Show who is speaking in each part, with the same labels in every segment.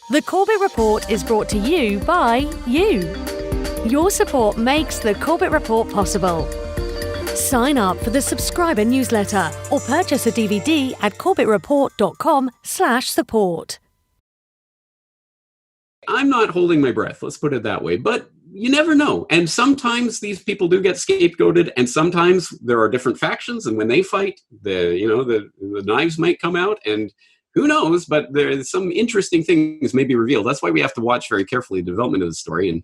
Speaker 1: The Corbett Report is brought to you by you. Your support makes the Corbett Report possible. Sign up for the subscriber newsletter or purchase a DVD at corbettreport.com/support.
Speaker 2: I'm not holding my breath, let's put it that way, but you never know. And sometimes these people do get scapegoated, and sometimes there are different factions, and when they fight, the knives might come out, and who knows, but there's some interesting things may be revealed. That's why we have to watch very carefully the development of the story, and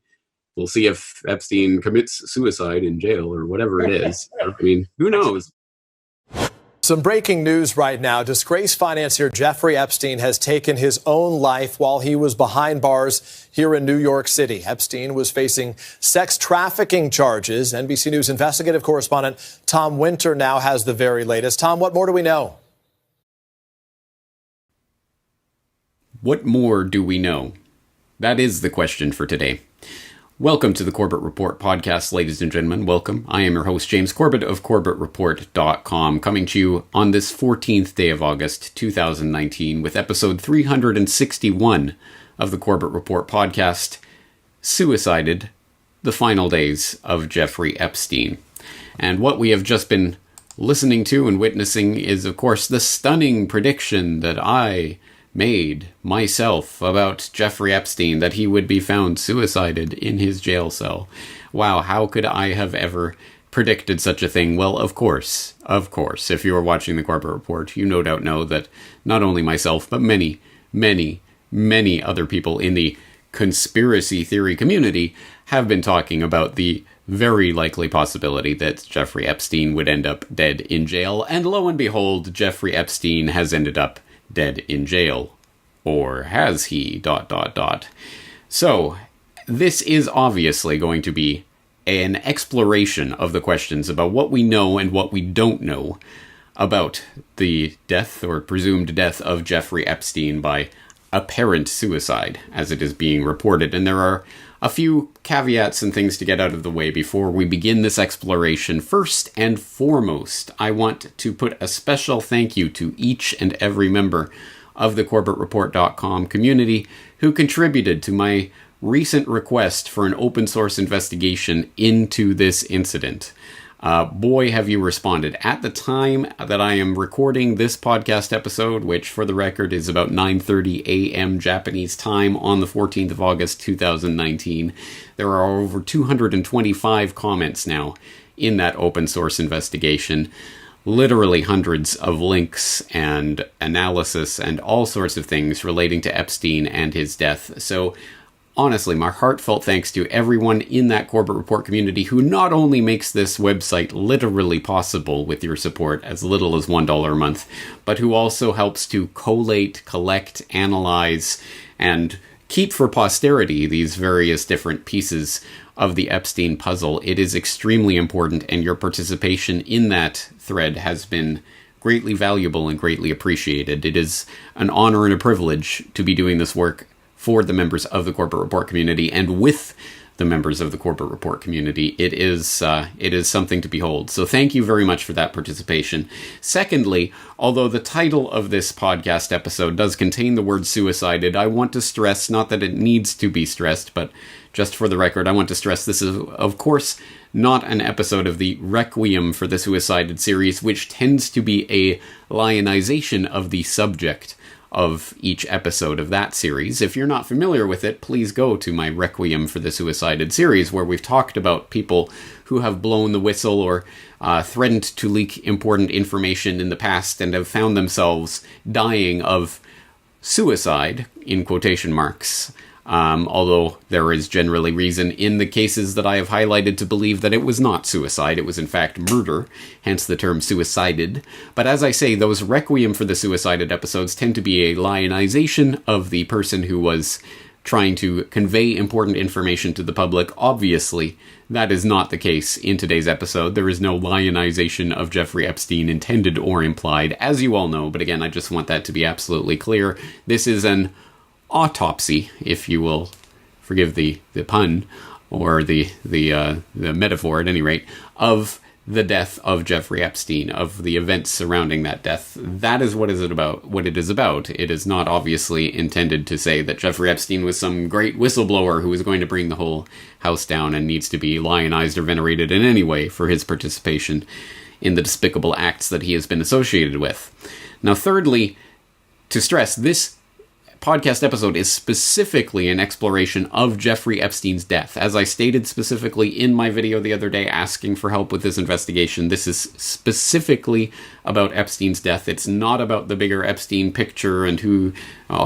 Speaker 2: we'll see if Epstein commits suicide in jail or whatever it is. I mean, who knows?
Speaker 3: Some breaking news right now. Disgraced financier Jeffrey Epstein has taken his own life while he was behind bars here in New York City. Epstein was facing sex trafficking charges. NBC News investigative correspondent Tom Winter now has the very latest. Tom, what more do we know?
Speaker 2: What more do we know? That is the question for today. Welcome to the Corbett Report podcast, ladies and gentlemen. Welcome. I am your host, James Corbett of CorbettReport.com, coming to you on this 14th day of August, 2019, with episode 361 of the Corbett Report podcast, Suicided, the Final Days of Jeffrey Epstein. And what we have just been listening to and witnessing is, of course, the stunning prediction that I made myself about Jeffrey Epstein, that he would be found suicided in his jail cell. Wow, how could I have ever predicted such a thing? Well, of course, if you are watching the Corbett Report, you no doubt know that not only myself, but many other people in the conspiracy theory community have been talking about the very likely possibility that Jeffrey Epstein would end up dead in jail. And lo and behold, Jeffrey Epstein has ended up dead in jail. Or has he? ... So, this is obviously going to be an exploration of the questions about what we know and what we don't know about the death or presumed death of Jeffrey Epstein by apparent suicide, as it is being reported. And there are a few caveats and things to get out of the way before we begin this exploration. First and foremost, I want to put a special thank you to each and every member of the CorbettReport.com community who contributed to my recent request for an open source investigation into this incident. Boy, have you responded. At the time that I am recording this podcast episode, which for the record is about 9:30 a.m. Japanese time on the 14th of August 2019, there are over 225 comments now in that open source investigation. Literally hundreds of links and analysis and all sorts of things relating to Epstein and his death. So honestly, my heartfelt thanks to everyone in that Corbett Report community who not only makes this website literally possible with your support as little as $1 a month, but who also helps to collate, collect, analyze, and keep for posterity these various different pieces of the Epstein puzzle. It is extremely important, and your participation in that thread has been greatly valuable and greatly appreciated. It is an honor and a privilege to be doing this work for the members of the Corbett Report community and with the members of the Corbett Report community. It is something to behold. So thank you very much for that participation. Secondly, although the title of this podcast episode does contain the word suicided, I want to stress, not that it needs to be stressed, but just for the record, I want to stress this is, of course, not an episode of the Requiem for the Suicided series, which tends to be a lionization of the subject of each episode of that series. If you're not familiar with it, please go to my Requiem for the Suicided series, where we've talked about people who have blown the whistle or threatened to leak important information in the past and have found themselves dying of suicide, in quotation marks. Although there is generally reason in the cases that I have highlighted to believe that it was not suicide, it was in fact murder, hence the term suicided. But as I say, those Requiem for the Suicided episodes tend to be a lionization of the person who was trying to convey important information to the public. Obviously, that is not the case in today's episode. There is no lionization of Jeffrey Epstein, intended or implied, as you all know. But again, I just want that to be absolutely clear. This is an autopsy, if you will forgive the pun, or the metaphor at any rate, of the death of Jeffrey Epstein, of the events surrounding that death. That is what it is about. It is not obviously intended to say that Jeffrey Epstein was some great whistleblower who was going to bring the whole house down and needs to be lionized or venerated in any way for his participation in the despicable acts that he has been associated with. Now, thirdly, to stress, this podcast episode is specifically an exploration of Jeffrey Epstein's death. As I stated specifically in my video the other day asking for help with this investigation, this is specifically about Epstein's death. It's not about the bigger Epstein picture and who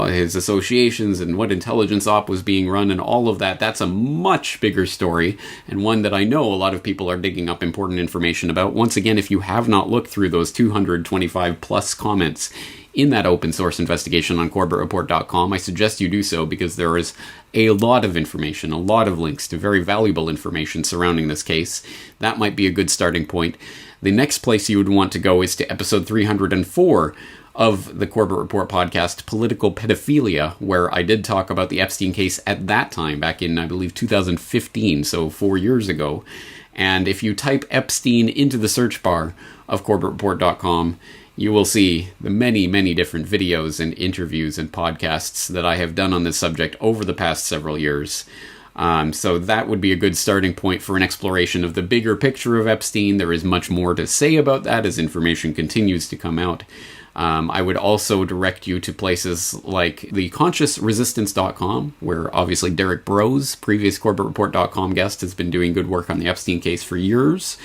Speaker 2: his associations and what intelligence op was being run and all of that. That's a much bigger story, and one that I know a lot of people are digging up important information about. Once again, if you have not looked through those 225 plus comments in that open source investigation on CorbettReport.com, I suggest you do so, because there is a lot of information, a lot of links to very valuable information surrounding this case. That might be a good starting point. The next place you would want to go is to episode 304 of the Corbett Report podcast, Political Pedophilia, where I did talk about the Epstein case at that time, back in, I believe, 2015, so 4 years ago. And if you type Epstein into the search bar of CorbettReport.com, you will see the many, many different videos and interviews and podcasts that I have done on this subject over the past several years. So that would be a good starting point for an exploration of the bigger picture of Epstein. There is much more to say about that as information continues to come out. I would also direct you to places like theconsciousresistance.com, where obviously Derek Brose, previous CorbettReport.com guest, has been doing good work on the Epstein case for years.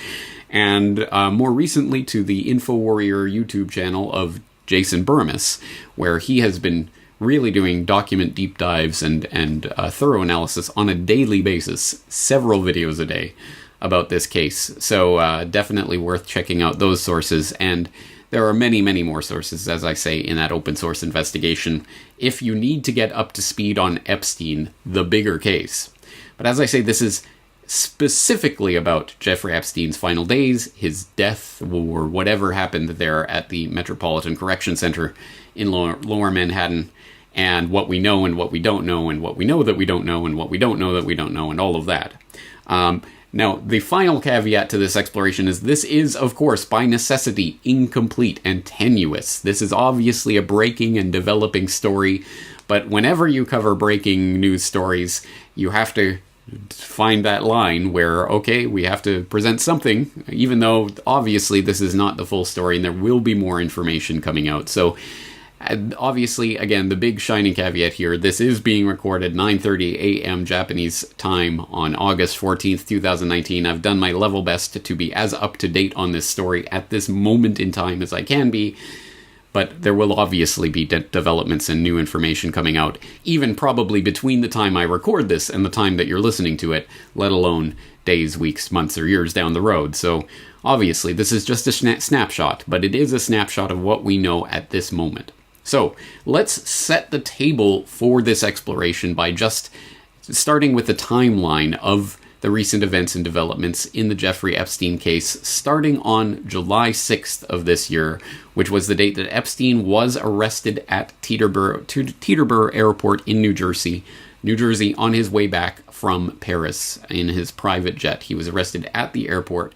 Speaker 2: And more recently to the InfoWarrior YouTube channel of Jason Burmis, where he has been really doing document deep dives and thorough analysis on a daily basis, several videos a day about this case. So definitely worth checking out those sources. And there are many, many more sources, as I say, in that open source investigation, if you need to get up to speed on Epstein, the bigger case. But as I say, this is specifically about Jeffrey Epstein's final days, his death, or whatever happened there at the Metropolitan Correction Center in Lower Manhattan, and what we know and what we don't know, and what we know that we don't know, and what we don't know that we don't know, and all of that. Now, the final caveat to this exploration is this is, of course, by necessity, incomplete and tenuous. This is obviously a breaking and developing story, but whenever you cover breaking news stories, you have to find that line where, okay, we have to present something, even though obviously this is not the full story and there will be more information coming out. So obviously, again, the big shining caveat here, this is being recorded 9:30 a.m. Japanese time on August 14th, 2019. I've done my level best to be as up to date on this story at this moment in time as I can be. But there will obviously be developments and new information coming out, even probably between the time I record this and the time that you're listening to it, let alone days, weeks, months, or years down the road. So obviously this is just a snapshot, but it is a snapshot of what we know at this moment. So let's set the table for this exploration by just starting with the timeline of the recent events and developments in the Jeffrey Epstein case, starting on July 6th of this year, which was the date that Epstein was arrested at Teterboro Airport in New Jersey, on his way back from Paris in his private jet. He was arrested at the airport.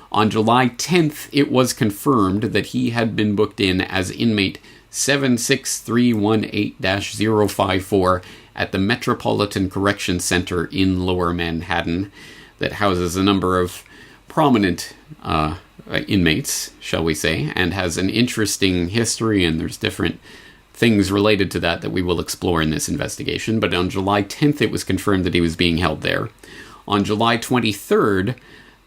Speaker 2: On July 10th, it was confirmed that he had been booked in as inmate 76318-054 at the Metropolitan Correction Center in Lower Manhattan, that houses a number of prominent inmates, shall we say, and has an interesting history, and there's different things related to that we will explore in this investigation. But on July 10th, it was confirmed that he was being held there. On July 23rd,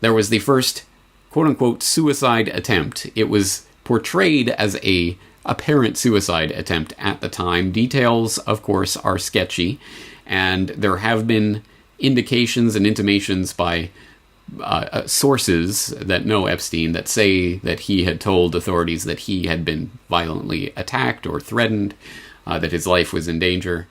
Speaker 2: there was the first quote-unquote suicide attempt. It was portrayed as a apparent suicide attempt at the time. Details, of course, are sketchy, and there have been indications and intimations by sources that know Epstein that say that he had told authorities that he had been violently attacked or threatened, that his life was in danger.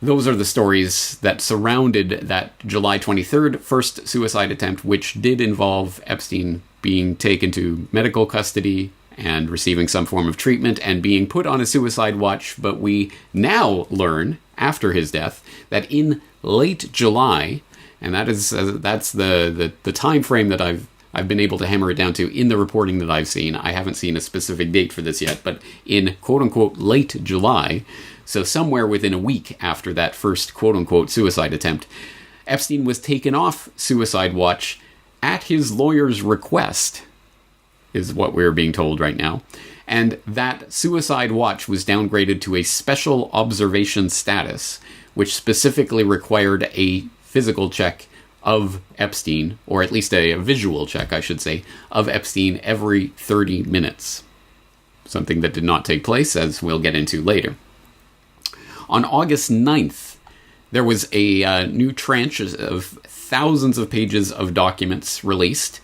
Speaker 2: Those are the stories that surrounded that July 23rd first suicide attempt, which did involve Epstein being taken to medical custody and receiving some form of treatment and being put on a suicide watch. But we now learn, after his death, that in late July, and that's the time frame that I've I've been able to hammer it down to in the reporting that I've seen. I haven't seen a specific date for this yet, but in quote-unquote late July, so somewhere within a week after that first quote-unquote suicide attempt, Epstein was taken off suicide watch at his lawyer's request, is what we're being told right now. And that suicide watch was downgraded to a special observation status, which specifically required a physical check of Epstein, or at least a visual check, I should say, of Epstein every 30 minutes. Something that did not take place, as we'll get into later. On August 9th, there was a new tranche of thousands of pages of documents released,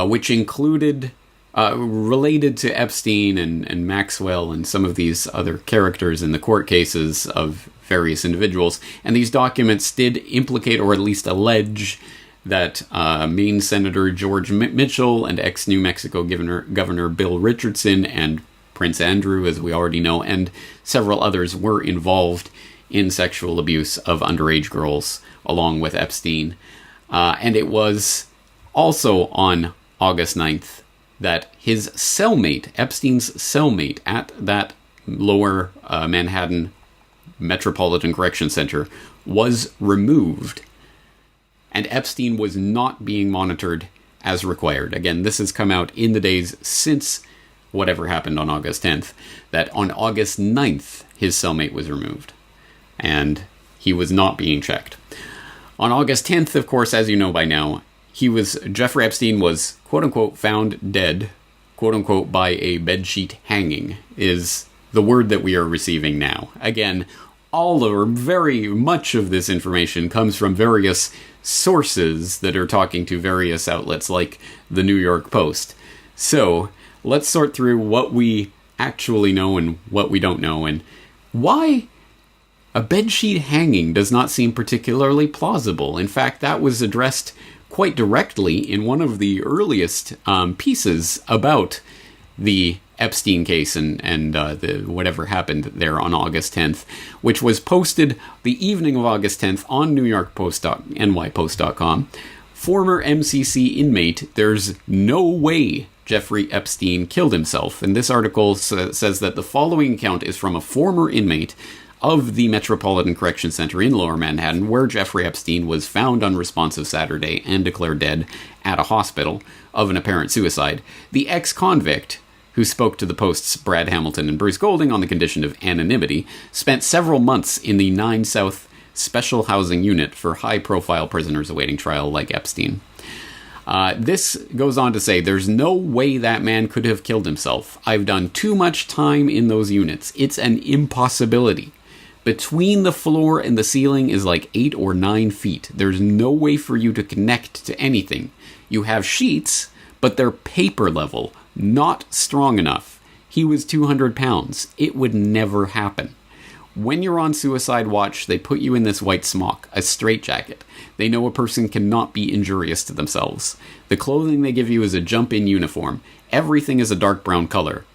Speaker 2: which included, related to Epstein and Maxwell and some of these other characters in the court cases of various individuals. And these documents did implicate, or at least allege, that Maine Senator George Mitchell and ex-New Mexico Governor Bill Richardson and Prince Andrew, as we already know, and several others were involved in sexual abuse of underage girls, along with Epstein. And it was also on August 9th that his cellmate, Epstein's cellmate at that lower Manhattan Metropolitan Correction Center, was removed. And Epstein was not being monitored as required. Again, this has come out in the days since whatever happened on August 10th, that on August 9th, his cellmate was removed. And he was not being checked. On August 10th, of course, as you know by now, Jeffrey Epstein was, quote-unquote, found dead, quote-unquote, by a bedsheet hanging, is the word that we are receiving now. Again, all or very much of this information comes from various sources that are talking to various outlets like the New York Post. So, let's sort through what we actually know and what we don't know, and why a bedsheet hanging does not seem particularly plausible. In fact, that was addressed quite directly in one of the earliest pieces about the Epstein case and whatever happened there on August 10th, which was posted the evening of August 10th on NewYorkPost.com. Former MCC inmate, there's no way Jeffrey Epstein killed himself. And this article says that the following account is from a former inmate of the Metropolitan Correction Center in Lower Manhattan, where Jeffrey Epstein was found unresponsive Saturday and declared dead at a hospital of an apparent suicide. The ex-convict, who spoke to the Post's Brad Hamilton and Bruce Golding on the condition of anonymity, spent several months in the 9 South Special Housing Unit for high-profile prisoners awaiting trial like Epstein. This goes on to say, there's no way that man could have killed himself. I've done too much time in those units. It's an impossibility. Between the floor and the ceiling is like 8 or 9 feet. There's no way for you to connect to anything. You have sheets, but they're paper level, not strong enough. He was 200 pounds. It would never happen. When you're on suicide watch, they put you in this white smock, a straitjacket. They know a person cannot be injurious to themselves. The clothing they give you is a jump-in uniform. Everything is a dark brown color.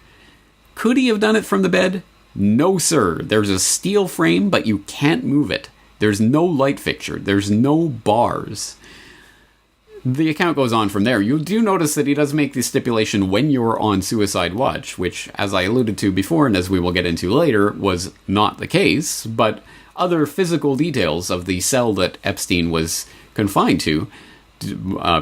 Speaker 2: Could he have done it from the bed? No, sir. There's a steel frame, but you can't move it. There's no light fixture. There's no bars. The account goes on from there. You do notice that he does make the stipulation when you're on suicide watch, which, as I alluded to before and as we will get into later, was not the case, but other physical details of the cell that Epstein was confined to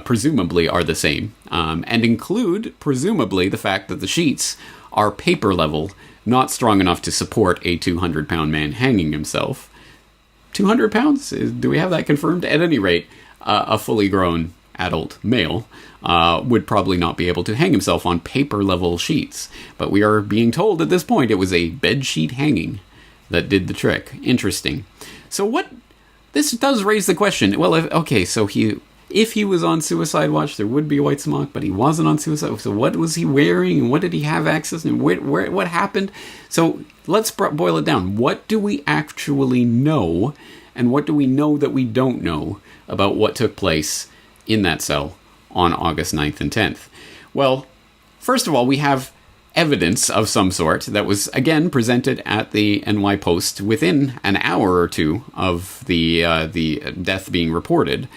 Speaker 2: presumably are the same, and include, presumably, the fact that the sheets are paper level, not strong enough to support a 200-pound man hanging himself. 200 pounds? Do we have that confirmed? At any rate, a fully grown adult male would probably not be able to hang himself on paper-level sheets. But we are being told at this point it was a bedsheet hanging that did the trick. Interesting. So what... This does raise the question. Well, if he was on suicide watch, there would be a white smock, but he wasn't on suicide. So what was he wearing, and what did he have access to, and what happened? So let's boil it down. What do we actually know, and what do we know that we don't know about what took place in that cell on August 9th and 10th? Well, first of all, we have evidence of some sort that was, again, presented at the NY Post within an hour or two of the death being reported.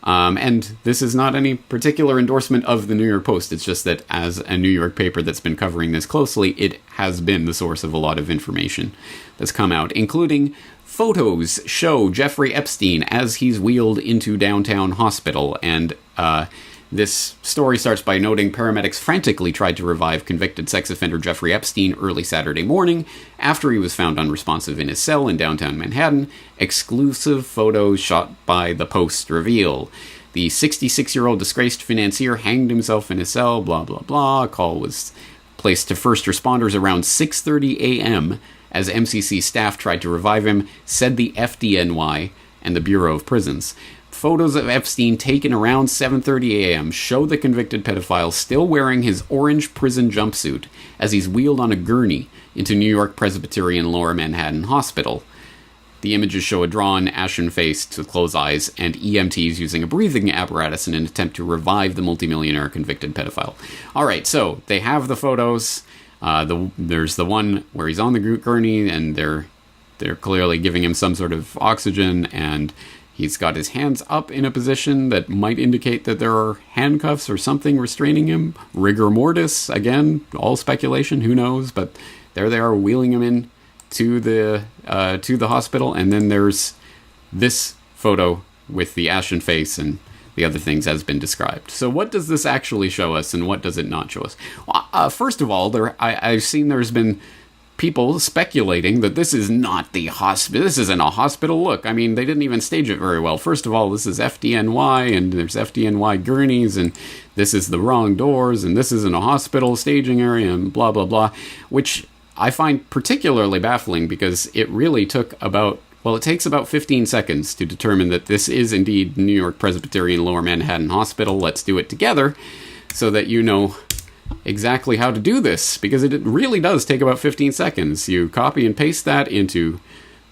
Speaker 2: And this is not any particular endorsement of the New York Post. It's just that as a New York paper that's been covering this closely, it has been the source of a lot of information that's come out, including photos show Jeffrey Epstein as he's wheeled into downtown hospital. And this story starts by noting paramedics frantically tried to revive convicted sex offender Jeffrey Epstein early Saturday morning after he was found unresponsive in his cell in downtown Manhattan. Exclusive photos shot by the Post reveal. The 66-year-old disgraced financier hanged himself in his cell, blah, blah, blah. A call was placed to first responders around 6:30 a.m. as MCC staff tried to revive him, said the FDNY and the Bureau of Prisons. Photos of Epstein taken around 7:30 a.m. show the convicted pedophile still wearing his orange prison jumpsuit as he's wheeled on a gurney into New York Presbyterian Lower Manhattan Hospital. The images show a drawn, ashen-faced with closed eyes and EMTs using a breathing apparatus in an attempt to revive the multimillionaire convicted pedophile. All right, so they have the photos. There's the one where he's on the gurney and they're clearly giving him some sort of oxygen, and he's got his hands up in a position that might indicate that there are handcuffs or something restraining him. Rigor mortis, again, all speculation, who knows, but there they are wheeling him in to the hospital. And then there's this photo with the ashen face and the other things as been described. So what does this actually show us, and what does it not show us? Well, first of all, I've seen there's been people speculating that this is not the hospital. This isn't a hospital. Look, I mean, they didn't even stage it very well. First of all, this is FDNY, and there's FDNY gurneys, and this is the wrong doors, and this isn't a hospital staging area, and blah, blah, blah, which I find particularly baffling because it really took it takes about 15 seconds to determine that this is indeed New York Presbyterian Lower Manhattan Hospital. Let's do it together so that you know exactly how to do this, because it really does take about 15 seconds. You copy and paste that into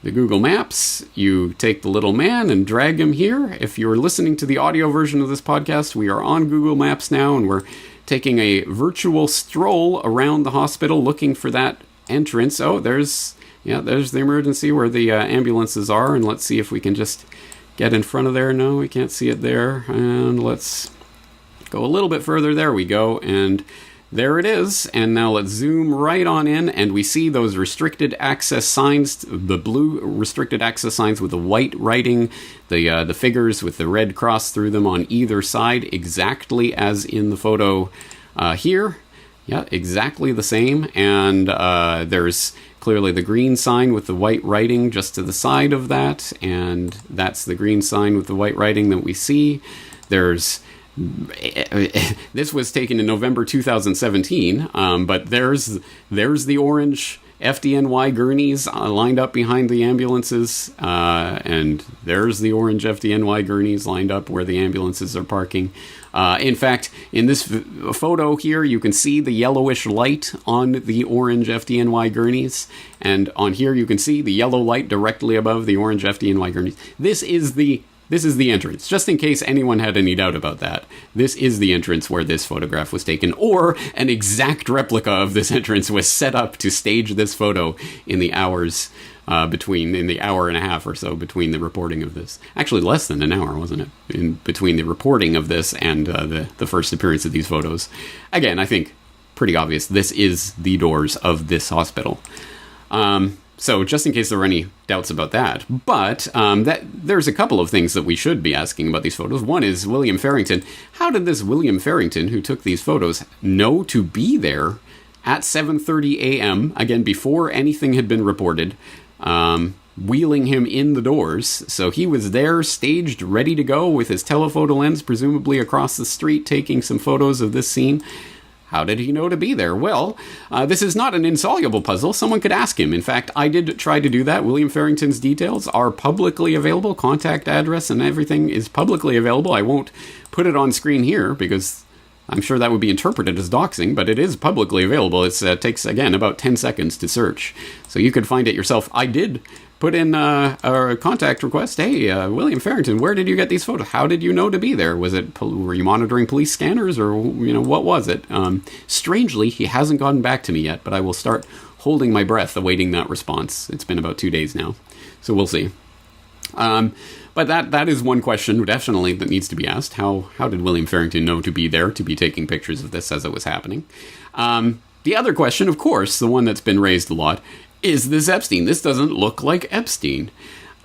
Speaker 2: the Google Maps. You take the little man and drag him here. If you're listening to the audio version of this podcast, we are on Google Maps now, and we're taking a virtual stroll around the hospital looking for that entrance. Oh, there's the emergency where the ambulances are, and let's see if we can just get in front of there. No, we can't see it there. And let's go a little bit further. There we go. And there it is. And now let's zoom right on in, and we see those restricted access signs, the blue restricted access signs with the white writing, the figures with the red cross through them on either side, exactly as in the photo here. Yeah, exactly the same. And there's clearly the green sign with the white writing just to the side of that, and that's the green sign with the white writing that we see. This was taken in November 2017, but there's the orange FDNY gurneys lined up behind the ambulances, and there's the orange FDNY gurneys lined up where the ambulances are parking. In fact, in this photo here, you can see the yellowish light on the orange FDNY gurneys, and on here you can see the yellow light directly above the orange FDNY gurneys. This is the entrance, just in case anyone had any doubt about that. This is the entrance where this photograph was taken, or an exact replica of this entrance was set up to stage this photo in the hours in the hour and a half or so between the reporting of this. Actually, less than an hour, wasn't it? In between the reporting of this and the first appearance of these photos. Again, I think pretty obvious. This is the doors of this hospital. So just in case there were any doubts about that. But there's a couple of things that we should be asking about these photos. One is William Farrington. How did this William Farrington, who took these photos, know to be there at 7:30 a.m., again, before anything had been reported, wheeling him in the doors? So he was there, staged, ready to go with his telephoto lens, presumably across the street, taking some photos of this scene. How did he know to be there? Well, this is not an insoluble puzzle. Someone could ask him. In fact, I did try to do that. William Farrington's details are publicly available. Contact address and everything is publicly available. I won't put it on screen here because I'm sure that would be interpreted as doxing, but it is publicly available. It takes, again, about 10 seconds to search. So you could find it yourself. I did put in a contact request. Hey, William Farrington, where did you get these photos? How did you know to be there? Were you monitoring police scanners, or what was it? Strangely, he hasn't gotten back to me yet, but I will start holding my breath awaiting that response. It's been about 2 days now, so we'll see. But that is one question definitely that needs to be asked. How did William Farrington know to be there, to be taking pictures of this as it was happening? The other question, of course, the one that's been raised a lot, is this Epstein? This doesn't look like Epstein.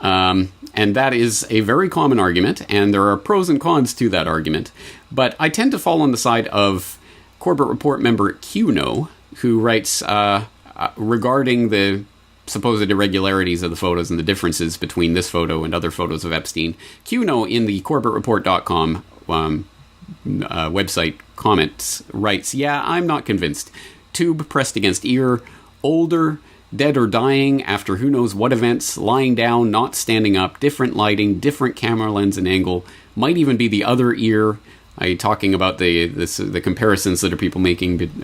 Speaker 2: And that is a very common argument, and there are pros and cons to that argument. But I tend to fall on the side of Corbett Report member Cuno, who writes regarding the supposed irregularities of the photos and the differences between this photo and other photos of Epstein. Cuno in the CorbettReport.com website comments writes, "Yeah, I'm not convinced. Tube pressed against ear, older, dead or dying after who knows what events, lying down, not standing up, different lighting, different camera lens and angle, might even be the other ear." Talking about the comparisons that people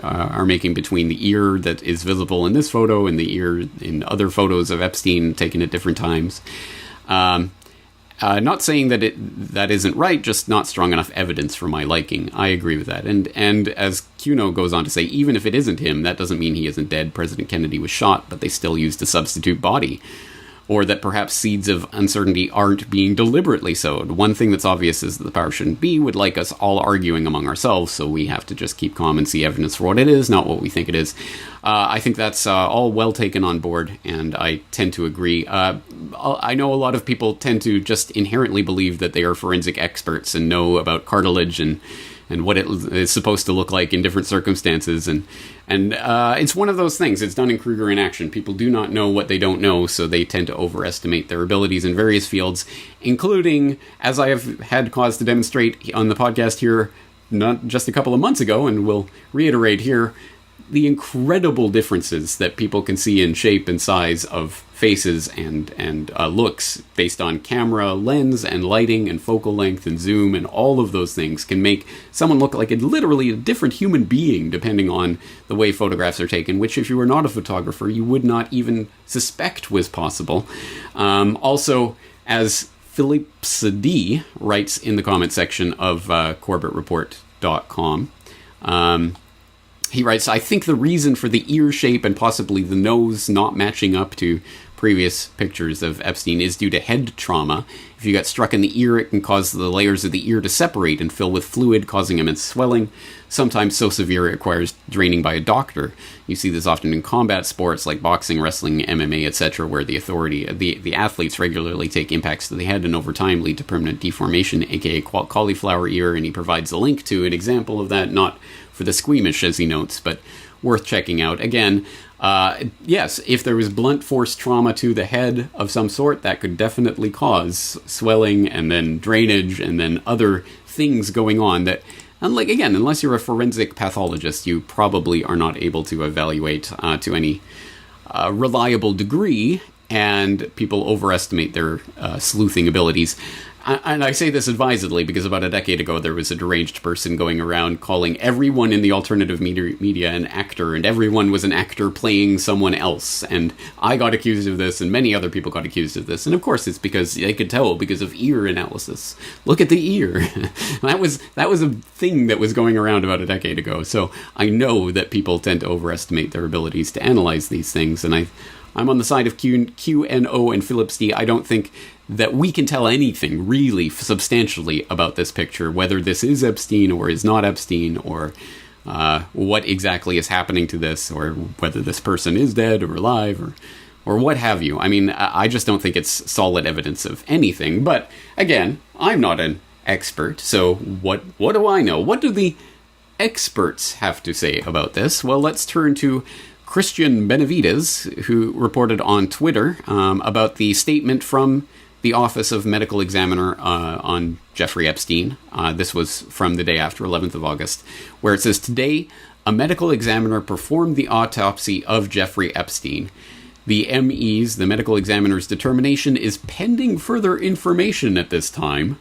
Speaker 2: are making between the ear that is visible in this photo and the ear in other photos of Epstein taken at different times. Not saying that isn't right, just not strong enough evidence for my liking. I agree with that. And as Cuno goes on to say, even if it isn't him, that doesn't mean he isn't dead. President Kennedy was shot, but they still used a substitute body. Or that perhaps seeds of uncertainty aren't being deliberately sowed. One thing that's obvious is that the power shouldn't be would like us all arguing among ourselves, so we have to just keep calm and see evidence for what it is, not what we think it is. I think that's all well taken on board, and I tend to agree. I know a lot of people tend to just inherently believe that they are forensic experts and know about cartilage and what it is supposed to look like in different circumstances. And it's one of those things. It's done in Kruger in action. People do not know what they don't know, so they tend to overestimate their abilities in various fields, including, as I have had cause to demonstrate on the podcast here not just a couple of months ago, and will reiterate here, the incredible differences that people can see in shape and size of faces and looks based on camera lens and lighting and focal length and zoom, and all of those things can make someone look like literally a different human being depending on the way photographs are taken, which if you were not a photographer you would not even suspect was possible. Also, as Philippe Sadi writes in the comment section of CorbettReport.com, he writes, "I think the reason for the ear shape and possibly the nose not matching up to previous pictures of Epstein is due to head trauma. If you got struck in the ear, it can cause the layers of the ear to separate and fill with fluid, causing immense swelling, sometimes so severe it requires draining by a doctor. You see this often in combat sports like boxing, wrestling, MMA, etc., where the athletes regularly take impacts to the head and over time lead to permanent deformation, aka cauliflower ear," and he provides a link to an example of that, not for the squeamish, as he notes, but worth checking out. Again, yes, if there was blunt force trauma to the head of some sort, that could definitely cause swelling and then drainage and then other things going on that, unless you're a forensic pathologist, you probably are not able to evaluate to any reliable degree, and people overestimate their sleuthing abilities. And I say this advisedly because about a decade ago there was a deranged person going around calling everyone in the alternative media an actor, and everyone was an actor playing someone else. And I got accused of this, and many other people got accused of this. And of course it's because they could tell because of ear analysis. Look at the ear. That was a thing that was going around about a decade ago. So I know that people tend to overestimate their abilities to analyze these things, and I'm on the side of QNO and Phillips D. I don't think that we can tell anything really substantially about this picture, whether this is Epstein or is not Epstein, or what exactly is happening to this, or whether this person is dead or alive, or what have you. I mean, I just don't think it's solid evidence of anything. But again, I'm not an expert, so what do I know? What do the experts have to say about this? Well, let's turn to Christian Benavides, who reported on Twitter about the statement from the Office of Medical Examiner on Jeffrey Epstein. This was from the day after, 11th of August, where it says, "Today, a medical examiner performed the autopsy of Jeffrey Epstein. The ME's, the medical examiner's determination, is pending further information at this time.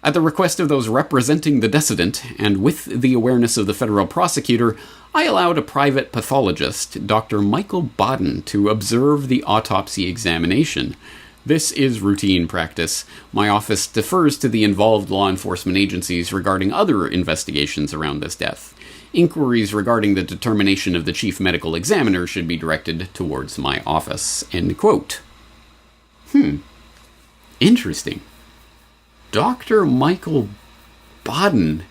Speaker 2: At the request of those representing the decedent, and with the awareness of the federal prosecutor, I allowed a private pathologist, Dr. Michael Baden, to observe the autopsy examination. This is routine practice. My office defers to the involved law enforcement agencies regarding other investigations around this death. Inquiries regarding the determination of the chief medical examiner should be directed towards my office." End quote. Interesting. Dr. Michael Baden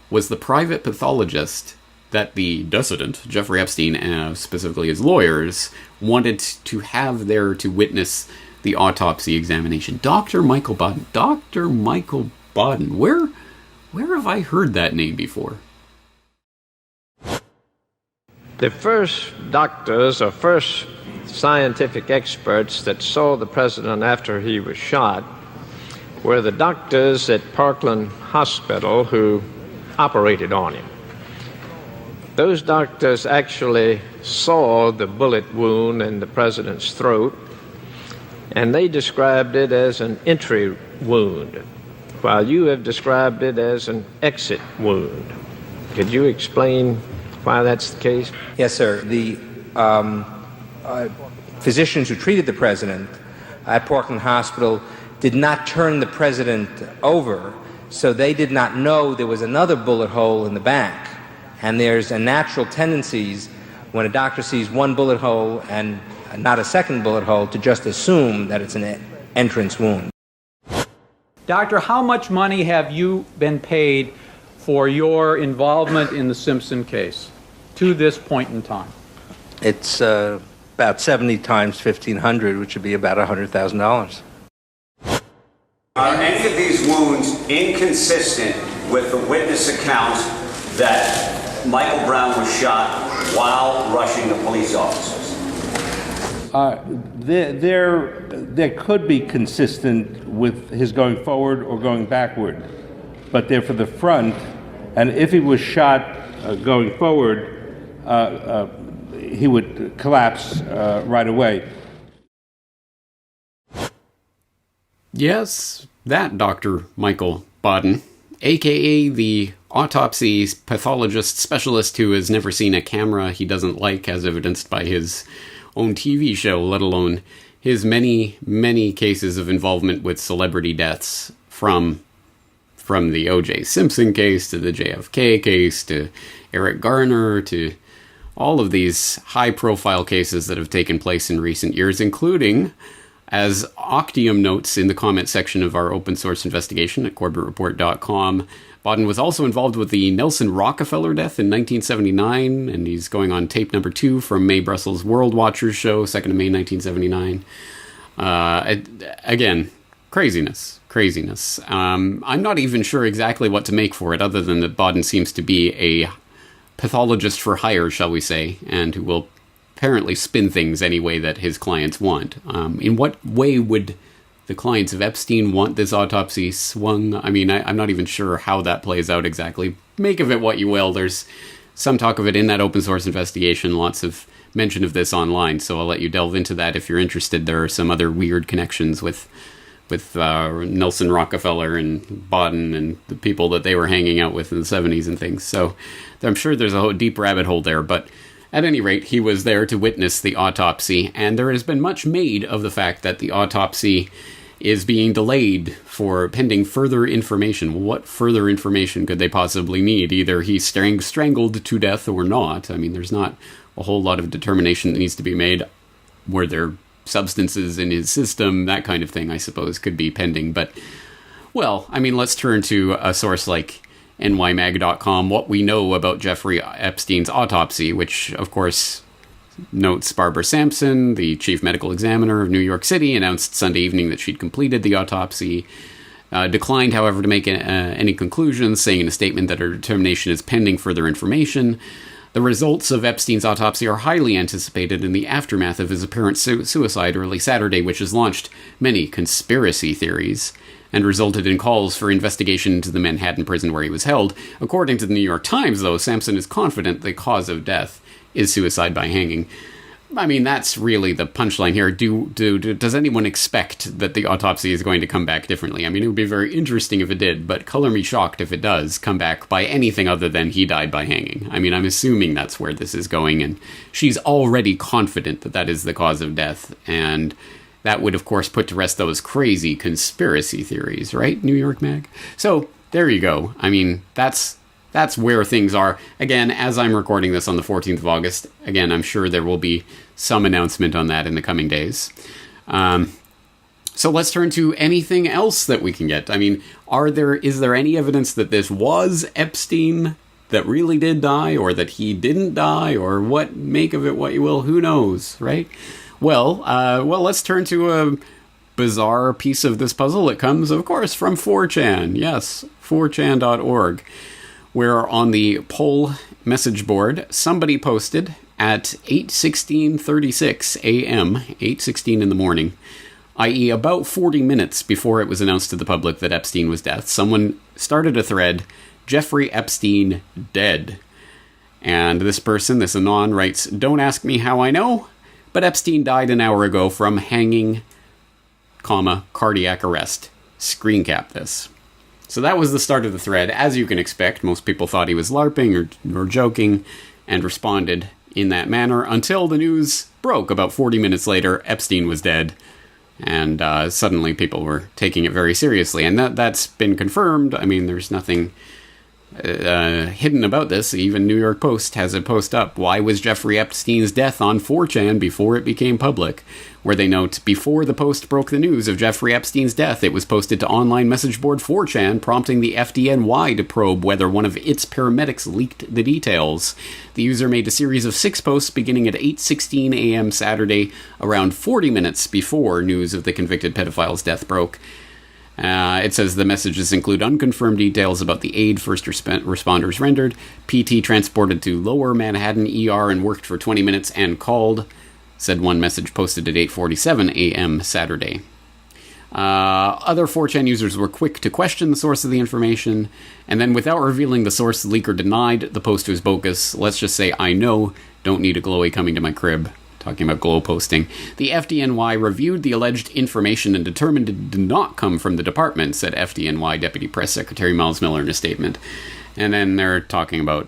Speaker 2: was the private pathologist that the decedent, Jeffrey Epstein, specifically his lawyers, wanted to have there to witness the autopsy examination. Dr. Michael Baden. Dr. Michael Baden. Where have I heard that name before?
Speaker 4: The first doctors or first scientific experts that saw the president after he was shot were the doctors at Parkland Hospital who operated on him. Those doctors actually saw the bullet wound in the president's throat, and they described it as an entry wound, while you have described it as an exit wound. Could you explain why that's the case?
Speaker 5: Yes, sir. The physicians who treated the president at Parkland Hospital did not turn the president over, so they did not know there was another bullet hole in the back. And there's a natural tendencies when a doctor sees one bullet hole and not a second bullet hole to just assume that it's an entrance wound.
Speaker 6: Doctor, how much money have you been paid for your involvement in the Simpson case to this point in time?
Speaker 5: It's about 70 times 1,500, which would be about $100,000.
Speaker 7: Are any of these wounds inconsistent with the witness accounts that Michael Brown was shot while rushing the police officers?
Speaker 8: There could be consistent with his going forward or going backward, but they're for the front, and if he was shot going forward, he would collapse right away.
Speaker 2: Yes, that Dr. Michael Baden, aka the autopsy pathologist specialist who has never seen a camera he doesn't like, as evidenced by his own TV show, let alone his many, many cases of involvement with celebrity deaths, from the O.J. Simpson case to the JFK case to Eric Garner to all of these high-profile cases that have taken place in recent years, including, as Octium notes in the comment section of our open source investigation at CorbettReport.com, Baden was also involved with the Nelson Rockefeller death in 1979, and he's going on tape number 2 from Mae Brussels' World Watchers show, 2nd of May 1979. Again, craziness. I'm not even sure exactly what to make for it, other than that Baden seems to be a pathologist for hire, shall we say, and who will apparently spin things any way that his clients want. In what way would the clients of Epstein want this autopsy swung? I mean, I'm not even sure how that plays out exactly. Make of it what you will. There's some talk of it in that open source investigation, lots of mention of this online, so I'll let you delve into that if you're interested. There are some other weird connections with Nelson Rockefeller and Baden and the people that they were hanging out with in the 70s and things. So I'm sure there's a whole deep rabbit hole there, but at any rate, he was there to witness the autopsy, and there has been much made of the fact that the autopsy is being delayed for pending further information. What further information could they possibly need? Either he's strangled to death or not. I mean, there's not a whole lot of determination that needs to be made. Were there substances in his system? That kind of thing, I suppose, could be pending. But, well, I mean, let's turn to a source like nymag.com, what we know about Jeffrey Epstein's autopsy, which, of course, notes Barbara Sampson, the chief medical examiner of New York City, announced Sunday evening that she'd completed the autopsy. Declined, however, to make any conclusions, saying in a statement that her determination is pending further information. The results of Epstein's autopsy are highly anticipated in the aftermath of his apparent suicide early Saturday, which has launched many conspiracy theories and resulted in calls for investigation into the Manhattan prison where he was held. According to the New York Times, though, Sampson is confident the cause of death is suicide by hanging. I mean, that's really the punchline here. Does anyone expect that the autopsy is going to come back differently? I mean, it would be very interesting if it did, but color me shocked if it does come back by anything other than he died by hanging. I mean, I'm assuming that's where this is going, and she's already confident that that is the cause of death, and that would, of course, put to rest those crazy conspiracy theories, right, New York Mag? So, there you go. I mean, that's where things are. Again, as I'm recording this on the 14th of August, again, I'm sure there will be some announcement on that in the coming days. So let's turn to anything else that we can get. I mean, is there any evidence that this was Epstein that really did die, or that he didn't die, or what? Make of it what you will. Who knows, right? Well, let's turn to a bizarre piece of this puzzle. It comes, of course, from 4chan. Yes, 4chan.org, where on the poll message board, somebody posted at 8:16:36 a.m., 8:16 in the morning, i.e. about 40 minutes before it was announced to the public that Epstein was dead, someone started a thread, Jeffrey Epstein dead. And this person, this anon, writes, "Don't ask me how I know, but Epstein died an hour ago from hanging, cardiac arrest. Screen cap this." So that was the start of the thread. As you can expect, most people thought he was LARPing or joking and responded in that manner until the news broke about 40 minutes later. Epstein was dead. And suddenly people were taking it very seriously. And that's been confirmed. I mean, there's nothing hidden about this. Even New York Post has a post up. Why was Jeffrey Epstein's death on 4chan before it became public? Where they note, before the Post broke the news of Jeffrey Epstein's death, it was posted to online message board 4chan, prompting the FDNY to probe whether one of its paramedics leaked the details. The user made a series of 6 posts beginning at 8:16 a.m. Saturday, around 40 minutes before news of the convicted pedophile's death broke. It says the messages include unconfirmed details about the aid first responders rendered, PT transported to Lower Manhattan ER and worked for 20 minutes and called, said one message posted at 8:47 a.m. Saturday. Other 4chan users were quick to question the source of the information, and then without revealing the source, the leaker denied the post was bogus. Let's just say, I know, don't need a glowy coming to my crib. Talking about glow posting. The FDNY reviewed the alleged information and determined it did not come from the department, said FDNY Deputy Press Secretary Miles Miller in a statement. And then they're talking about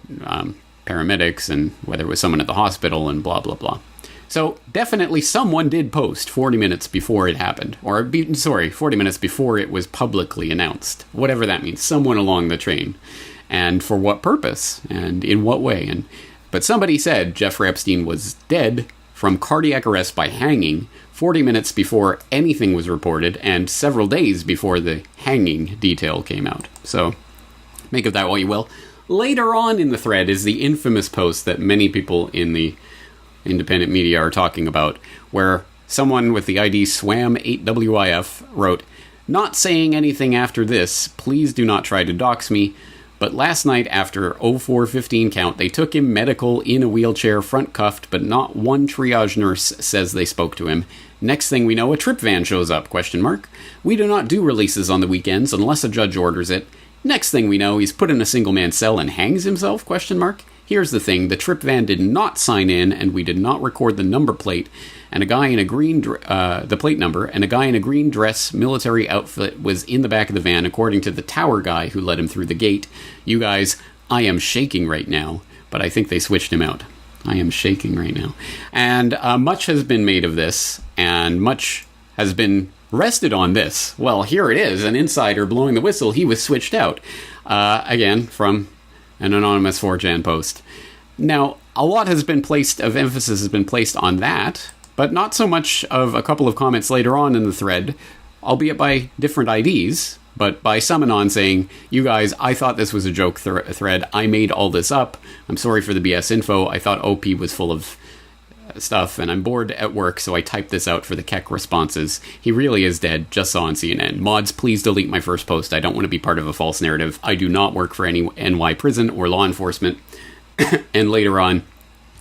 Speaker 2: paramedics and whether it was someone at the hospital and blah, blah, blah. So definitely someone did post 40 minutes before it happened. 40 minutes before it was publicly announced. Whatever that means. Someone along the train. And for what purpose? And in what way? But somebody said Jeffrey Epstein was dead from cardiac arrest by hanging 40 minutes before anything was reported and several days before the hanging detail came out. So make of that what you will. Later on in the thread is the infamous post that many people in the independent media are talking about, where someone with the ID Swam8WIF wrote, "Not saying anything after this, please do not try to dox me, but last night after 04:15 count, they took him medical in a wheelchair, front cuffed, but not one triage nurse says they spoke to him. Next thing we know, a trip van shows up, ? We do not do releases on the weekends unless a judge orders it. Next thing we know, he's put in a single-man cell and hangs himself, ? Here's the thing, the trip van did not sign in, and we did not record the number plate, and a guy in a green, the plate number, and a guy in a green dress, military outfit was in the back of the van, according to the tower guy who let him through the gate. You guys, I am shaking right now, but I think they switched him out. I am shaking right now." And much has been made of this, and much has been rested on this. Well, here it is, an insider blowing the whistle. He was switched out. Again, from an anonymous 4chan post. Now, a lot of emphasis has been placed on that, but not so much of a couple of comments later on in the thread, albeit by different IDs, but by some anon saying, "You guys, I thought this was a joke thread. I made all this up. I'm sorry for the BS info. I thought OP was full of stuff, and I'm bored at work, so I typed this out for the Keck responses. He really is dead. Just saw on CNN. Mods, please delete my first post. I don't want to be part of a false narrative. I do not work for any NY prison or law enforcement." And later on,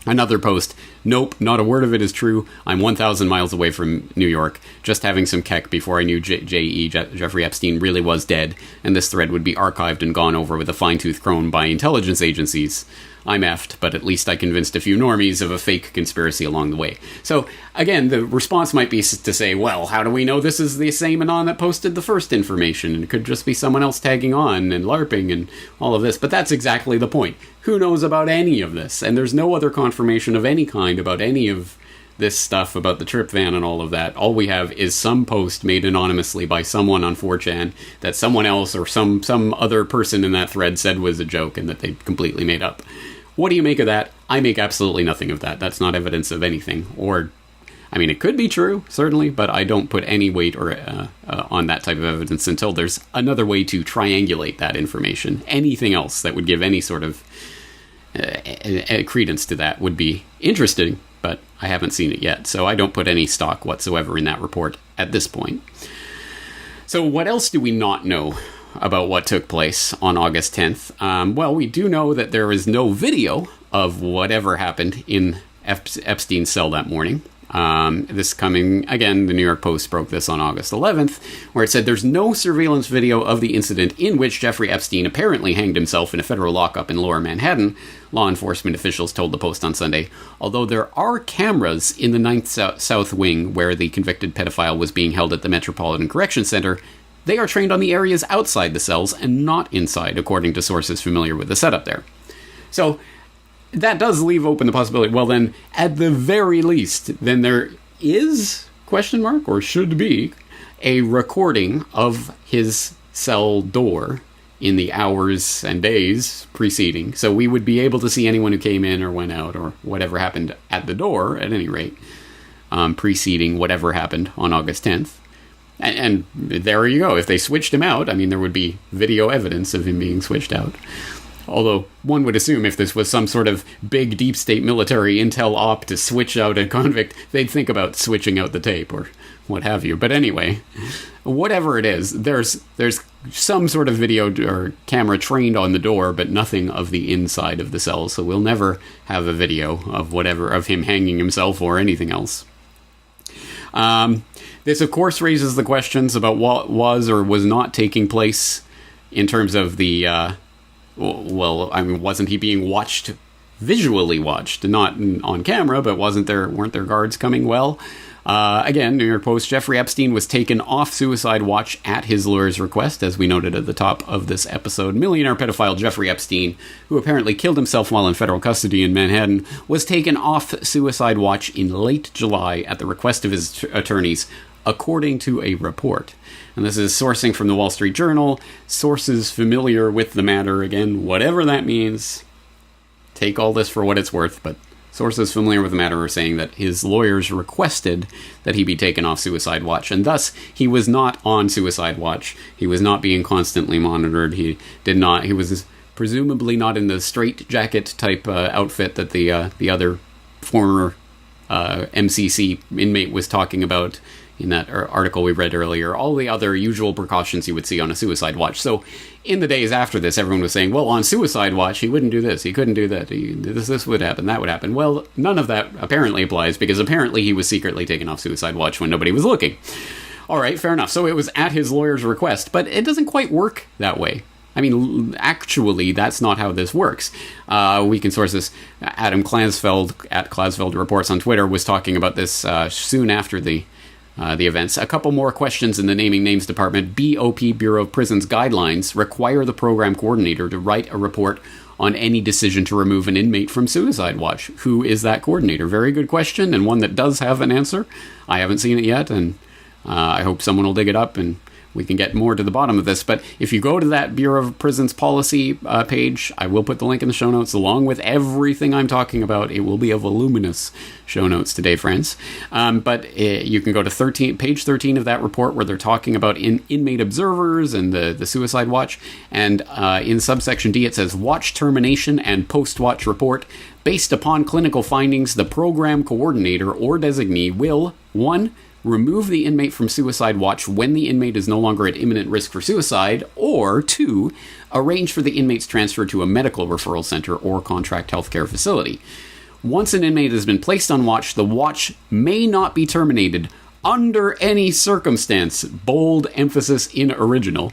Speaker 2: another post, "Nope, not a word of it is true. I'm 1,000 miles away from New York. Just having some Keck before I knew Jeffrey Epstein really was dead, and this thread would be archived and gone over with a fine-tooth comb by intelligence agencies. I'm effed, but at least I convinced a few normies of a fake conspiracy along the way." So, again, the response might be to say, well, how do we know this is the same anon that posted the first information? And it could just be someone else tagging on and LARPing and all of this. But that's exactly the point. Who knows about any of this? And there's no other confirmation of any kind about any of this stuff about the trip van and all of that. All we have is some post made anonymously by someone on 4chan that someone else or some other person in that thread said was a joke and that they completely made up. What do you make of that? I make absolutely nothing of that. That's not evidence of anything. Or I mean, it could be true, certainly, but I don't put any weight or on that type of evidence until there's another way to triangulate that information. Anything else that would give any sort of credence to that would be interesting, but I haven't seen it yet, so I don't put any stock whatsoever in that report at this point. So what else do we not know about what took place on August 10th? Well, we do know that there is no video of whatever happened in Epstein's cell that morning. This coming, again, the New York Post broke this on August 11th, where it said there's no surveillance video of the incident in which Jeffrey Epstein apparently hanged himself in a federal lockup in Lower Manhattan, law enforcement officials told the Post on Sunday, although there are cameras in the 9th South Wing where the convicted pedophile was being held at the Metropolitan Correction Center. They are trained on the areas outside the cells and not inside, according to sources familiar with the setup there. So that does leave open the possibility, well then, at the very least, then there is, or should be, a recording of his cell door in the hours and days preceding. So we would be able to see anyone who came in or went out or whatever happened at the door, at any rate, preceding whatever happened on August 10th. And there you go. If they switched him out, I mean, there would be video evidence of him being switched out. Although one would assume if this was some sort of big deep state military intel op to switch out a convict, they'd think about switching out the tape or what have you. But anyway, whatever it is, there's some sort of video or camera trained on the door, but nothing of the inside of the cell. So we'll never have a video of whatever, of him hanging himself or anything else. This, of course, raises the questions about what was or was not taking place in terms of the, well, I mean, wasn't he being watched, visually watched, not on camera, but weren't there guards coming? Well, again, New York Post, Jeffrey Epstein was taken off suicide watch at his lawyer's request, as we noted at the top of this episode. Millionaire pedophile Jeffrey Epstein, who apparently killed himself while in federal custody in Manhattan, was taken off suicide watch in late July at the request of his attorneys, according to a report. And this is sourcing from the Wall Street Journal, sources familiar with the matter, again, whatever that means. Take all this for what it's worth, but sources familiar with the matter are saying that his lawyers requested that he be taken off suicide watch, and thus he was not on suicide watch. He was not being constantly monitored. He was presumably not in the straitjacket type outfit that the other former MCC inmate was talking about in that article we read earlier, all the other usual precautions you would see on a suicide watch. So in the days after this, everyone was saying, well, on suicide watch, he wouldn't do this, he couldn't do that, this would happen, that would happen. Well, none of that apparently applies, because apparently he was secretly taken off suicide watch when nobody was looking. All right, fair enough. So it was at his lawyer's request, but it doesn't quite work that way. I mean, actually, that's not how this works. We can source this. Adam Klansfeld, at Klansfeld Reports on Twitter, was talking about this soon after the events. A couple more questions in the Naming Names Department. BOP, Bureau of Prisons guidelines require the program coordinator to write a report on any decision to remove an inmate from suicide watch. Who is that coordinator? Very good question, and one that does have an answer. I haven't seen it yet, and I hope someone will dig it up and we can get more to the bottom of this. But if you go to that Bureau of Prisons policy page, I will put the link in the show notes along with everything I'm talking about. It will be a voluminous show notes today, friends. But you can go to page 13 of that report, where they're talking about inmate observers and the suicide watch. And in subsection D, it says watch termination and post-watch report. Based upon clinical findings, the program coordinator or designee will, 1, remove the inmate from suicide watch when the inmate is no longer at imminent risk for suicide, or 2, arrange for the inmate's transfer to a medical referral center or contract healthcare facility. Once an inmate has been placed on watch, the watch may not be terminated under any circumstance, bold emphasis in original,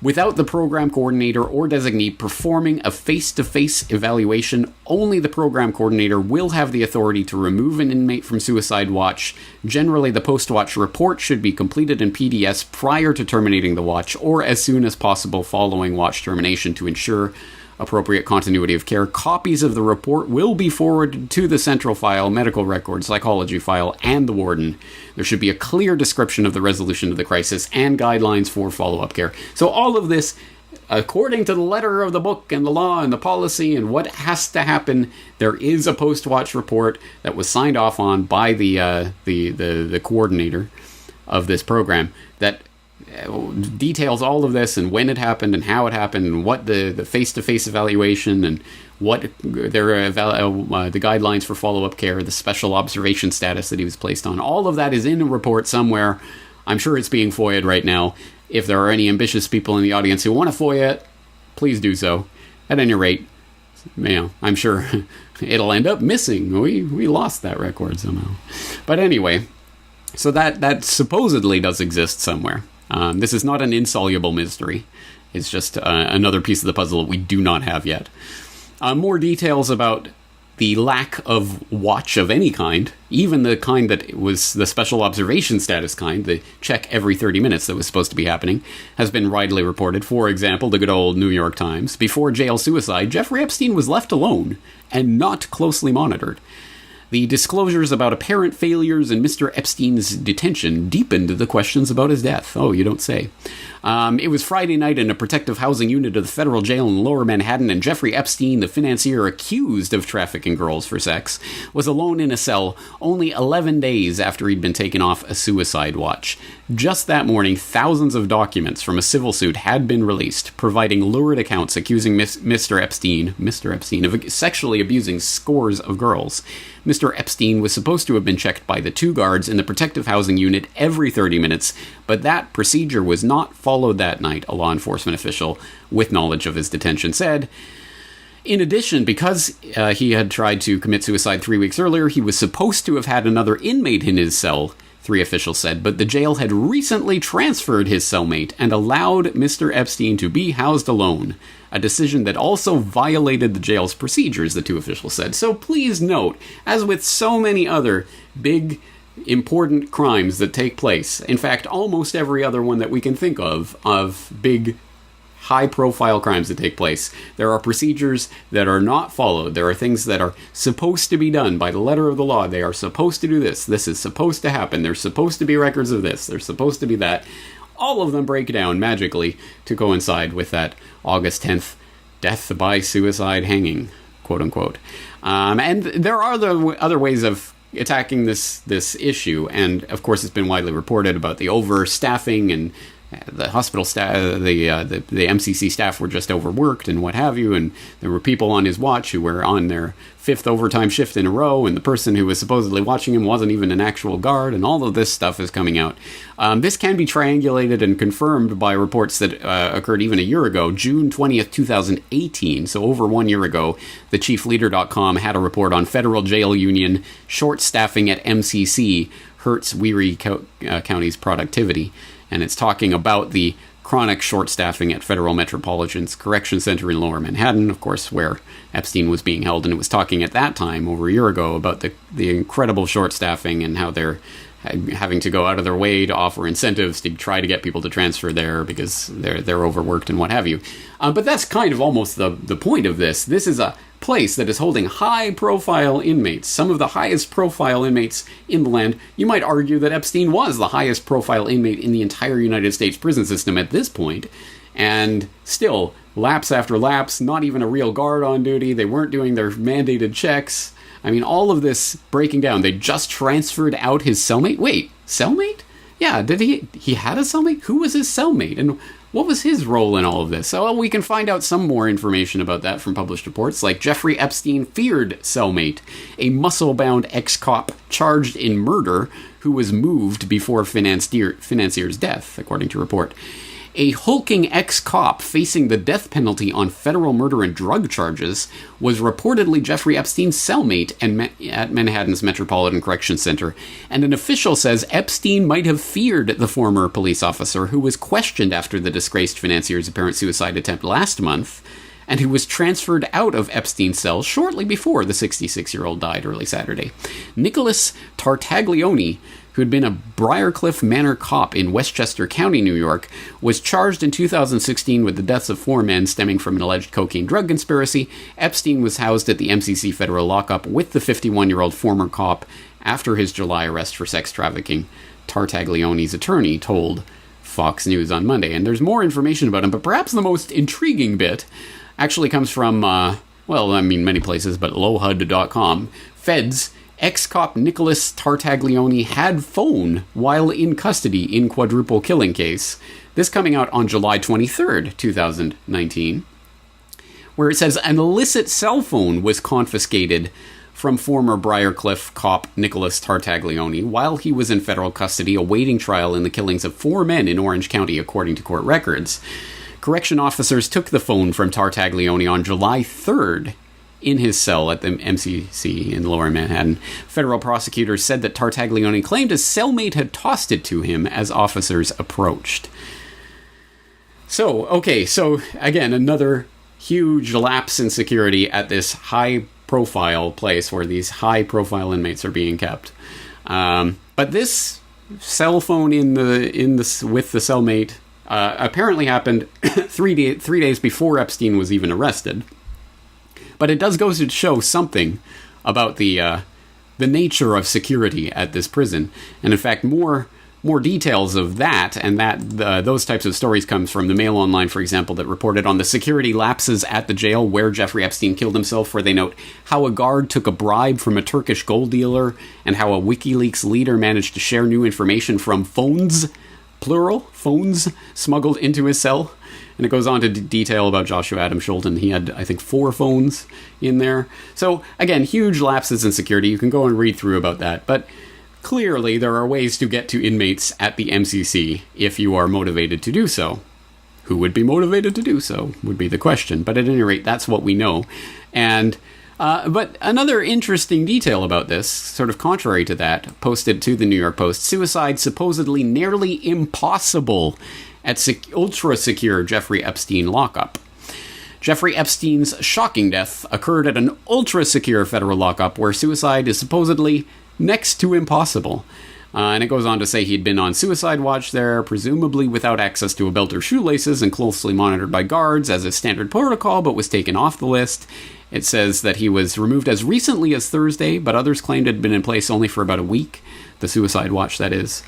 Speaker 2: without the program coordinator or designee performing a face-to-face evaluation. Only the program coordinator will have the authority to remove an inmate from suicide watch. Generally, the post-watch report should be completed in PDS prior to terminating the watch, or as soon as possible following watch termination, to ensure appropriate continuity of care. Copies of the report will be forwarded to the central file, medical record, psychology file, and the warden. There should be a clear description of the resolution of the crisis and guidelines for follow-up care. So all of this according to the letter of the book and the law and the policy and what has to happen, there is a post-watch report that was signed off on by the coordinator of this program that details all of this and when it happened and how it happened and what the face-to-face evaluation and what the guidelines for follow-up care, the special observation status that he was placed on. All of that is in a report somewhere. I'm sure it's being FOIA'd right now. If there are any ambitious people in the audience who want to FOIA it, please do so. At any rate, I'm sure it'll end up missing. We lost that record somehow. But anyway, so that supposedly does exist somewhere. This is not an insoluble mystery. It's just another piece of the puzzle that we do not have yet. More details about the lack of watch of any kind, even the kind that was the special observation status kind, the check every 30 minutes that was supposed to be happening, has been widely reported. For example, the good old New York Times. Before jail suicide, Jeffrey Epstein was left alone and not closely monitored. The disclosures about apparent failures in Mr. Epstein's detention deepened the questions about his death. Oh, you don't say. It was Friday night in a protective housing unit of the federal jail in Lower Manhattan, and Jeffrey Epstein, the financier accused of trafficking girls for sex, was alone in a cell only 11 days after he'd been taken off a suicide watch. Just that morning, thousands of documents from a civil suit had been released, providing lurid accounts accusing Mr. Epstein of sexually abusing scores of girls. Mr. Epstein was supposed to have been checked by the 2 guards in the protective housing unit every 30 minutes, but that procedure was not followed that night, a law enforcement official with knowledge of his detention said. In addition, because he had tried to commit suicide 3 weeks earlier, he was supposed to have had another inmate in his cell, 3 officials said, but the jail had recently transferred his cellmate and allowed Mr. Epstein to be housed alone, a decision that also violated the jail's procedures, the 2 officials said. So please note, as with so many other big, important crimes that take place, in fact, almost every other one that we can think of big, high-profile crimes that take place, there are procedures that are not followed. There are things that are supposed to be done by the letter of the law. They are supposed to do this. This is supposed to happen. There's supposed to be records of this. There's supposed to be that. All of them break down magically to coincide with that August 10th death by suicide hanging, quote-unquote. And there are other ways of attacking this issue, and of course it's been widely reported about the overstaffing and the hospital staff, the MCC staff were just overworked and what have you, and there were people on his watch who were on their 5th overtime shift in a row, and the person who was supposedly watching him wasn't even an actual guard, and all of this stuff is coming out. This can be triangulated and confirmed by reports that occurred even a year ago, June 20th, 2018, so over 1 year ago. The chiefleader.com had a report on federal jail union short staffing at MCC hurts Weary County's productivity. And it's talking about the chronic short staffing at Federal Metropolitan's Correction Center in Lower Manhattan, of course, where Epstein was being held. And it was talking at that time, over a year ago, about the incredible short staffing and how they're having to go out of their way to offer incentives to try to get people to transfer there because they're overworked and what have you. But that's kind of almost the point of this. This is a place that is holding high-profile inmates, some of the highest-profile inmates in the land. You might argue that Epstein was the highest-profile inmate in the entire United States prison system at this point, and still, lapse after lapse, not even a real guard on duty, they weren't doing their mandated checks. I mean, all of this breaking down. They just transferred out his cellmate? Wait, cellmate? Yeah, did he had a cellmate? Who was his cellmate? And what was his role in all of this? So we can find out some more information about that from published reports, like Jeffrey Epstein feared cellmate, a muscle-bound ex-cop charged in murder who was moved before financier's death, according to report. A hulking ex-cop facing the death penalty on federal murder and drug charges was reportedly Jeffrey Epstein's cellmate at Manhattan's Metropolitan Correction Center, and an official says Epstein might have feared the former police officer who was questioned after the disgraced financier's apparent suicide attempt last month, and who was transferred out of Epstein's cell shortly before the 66-year-old died early Saturday. Nicholas Tartaglione, who'd been a Briarcliff Manor cop in Westchester County, New York, was charged in 2016 with the deaths of 4 men stemming from an alleged cocaine drug conspiracy. Epstein was housed at the MCC federal lockup with the 51-year-old former cop after his July arrest for sex trafficking, Tartaglione's attorney told Fox News on Monday. And there's more information about him, but perhaps the most intriguing bit actually comes from, many places, but lowhud.com. Feds, ex-cop Nicholas Tartaglione had phone while in custody in quadruple killing case. This coming out on July 23rd, 2019, where it says an illicit cell phone was confiscated from former Briarcliff cop Nicholas Tartaglione while he was in federal custody awaiting trial in the killings of 4 men in Orange County, according to court records. Correction officers took the phone from Tartaglione on July 3rd in his cell at the MCC in Lower Manhattan. Federal prosecutors said that Tartaglione claimed his cellmate had tossed it to him as officers approached. So again, another huge lapse in security at this high-profile place where these high-profile inmates are being kept. But this cell phone with the cellmate apparently happened 3 days before Epstein was even arrested. But it does go to show something about the nature of security at this prison, and in fact, more details of that and those types of stories comes from the Mail Online, for example, that reported on the security lapses at the jail where Jeffrey Epstein killed himself, where they note how a guard took a bribe from a Turkish gold dealer and how a WikiLeaks leader managed to share new information from phones, plural, phones, smuggled into his cell. And it goes on to detail about Joshua Adam Schulten. He had, I think, 4 phones in there. So, again, huge lapses in security. You can go and read through about that. But clearly, there are ways to get to inmates at the MCC if you are motivated to do so. Who would be motivated to do so would be the question. But at any rate, that's what we know. And but another interesting detail about this, sort of contrary to that, posted to the New York Post, suicide supposedly nearly impossible at ultra-secure Jeffrey Epstein lockup. Jeffrey Epstein's shocking death occurred at an ultra-secure federal lockup where suicide is supposedly next to impossible. And it goes on to say he'd been on suicide watch there, presumably without access to a belt or shoelaces and closely monitored by guards as a standard protocol, but was taken off the list. It says that he was removed as recently as Thursday, but others claimed it had been in place only for about a week. The suicide watch, that is.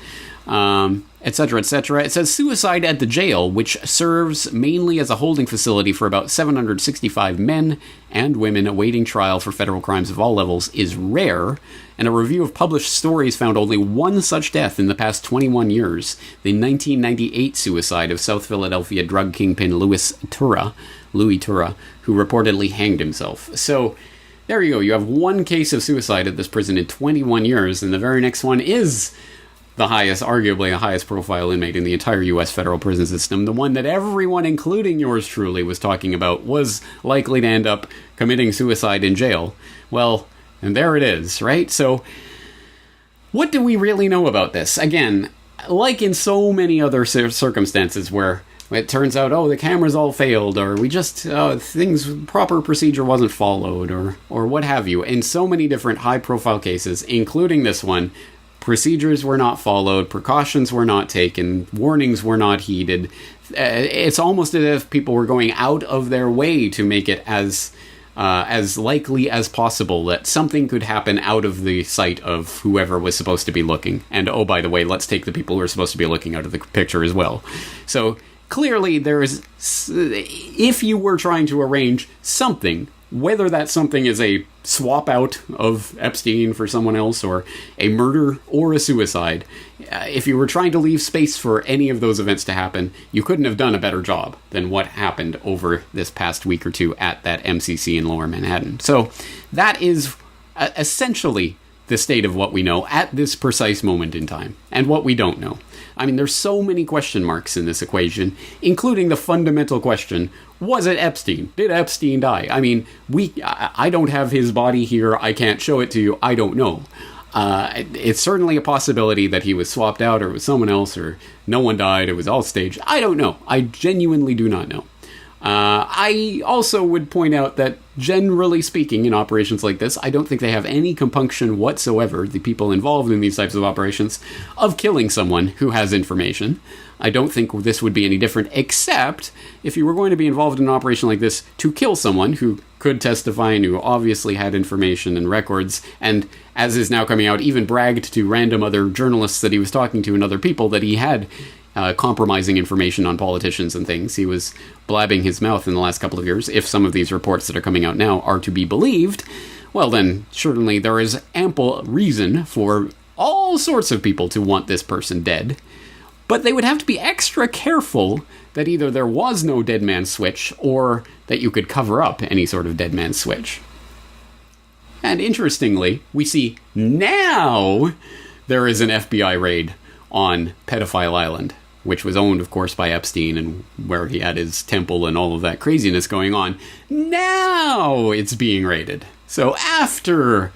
Speaker 2: Etc., etc. It says suicide at the jail, which serves mainly as a holding facility for about 765 men and women awaiting trial for federal crimes of all levels, is rare, and a review of published stories found only one such death in the past 21 years, the 1998 suicide of South Philadelphia drug kingpin Louis Tura, who reportedly hanged himself. So, there you go. You have one case of suicide at this prison in 21 years, and the very next one is arguably the highest profile inmate in the entire U.S. federal prison system, the one that everyone, including yours truly, was talking about was likely to end up committing suicide in jail. Well, and there it is, right? So, what do we really know about this? Again, like in so many other circumstances where it turns out, the cameras all failed, or we just, proper procedure wasn't followed, or what have you. In so many different high-profile cases, including this one, procedures were not followed, precautions were not taken, warnings were not heeded. It's almost as if people were going out of their way to make it as likely as possible that something could happen out of the sight of whoever was supposed to be looking. And, oh, by the way, let's take the people who are supposed to be looking out of the picture as well. So, clearly, if you were trying to arrange something, whether that something is a swap out of Epstein for someone else, or a murder, or a suicide, if you were trying to leave space for any of those events to happen, you couldn't have done a better job than what happened over this past week or two at that MCC in Lower Manhattan. So that is essentially the state of what we know at this precise moment in time, and what we don't know. I mean, there's so many question marks in this equation, including the fundamental question, was it Epstein? Did Epstein die? I mean, I don't have his body here, I can't show it to you, I don't know. It's certainly a possibility that he was swapped out, or it was someone else, or no one died, it was all staged. I don't know. I genuinely do not know. I also would point out that, generally speaking, in operations like this, I don't think they have any compunction whatsoever, the people involved in these types of operations, of killing someone who has information. I don't think this would be any different, except if you were going to be involved in an operation like this to kill someone who could testify and who obviously had information and records, and, as is now coming out, even bragged to random other journalists that he was talking to and other people that he had compromising information on politicians and things. He was blabbing his mouth in the last couple of years. If some of these reports that are coming out now are to be believed, well then, certainly there is ample reason for all sorts of people to want this person dead. But they would have to be extra careful that either there was no dead man switch or that you could cover up any sort of dead man switch. And interestingly, we see now there is an FBI raid on Pedophile Island, which was owned, of course, by Epstein and where he had his temple and all of that craziness going on. Now it's being raided. So after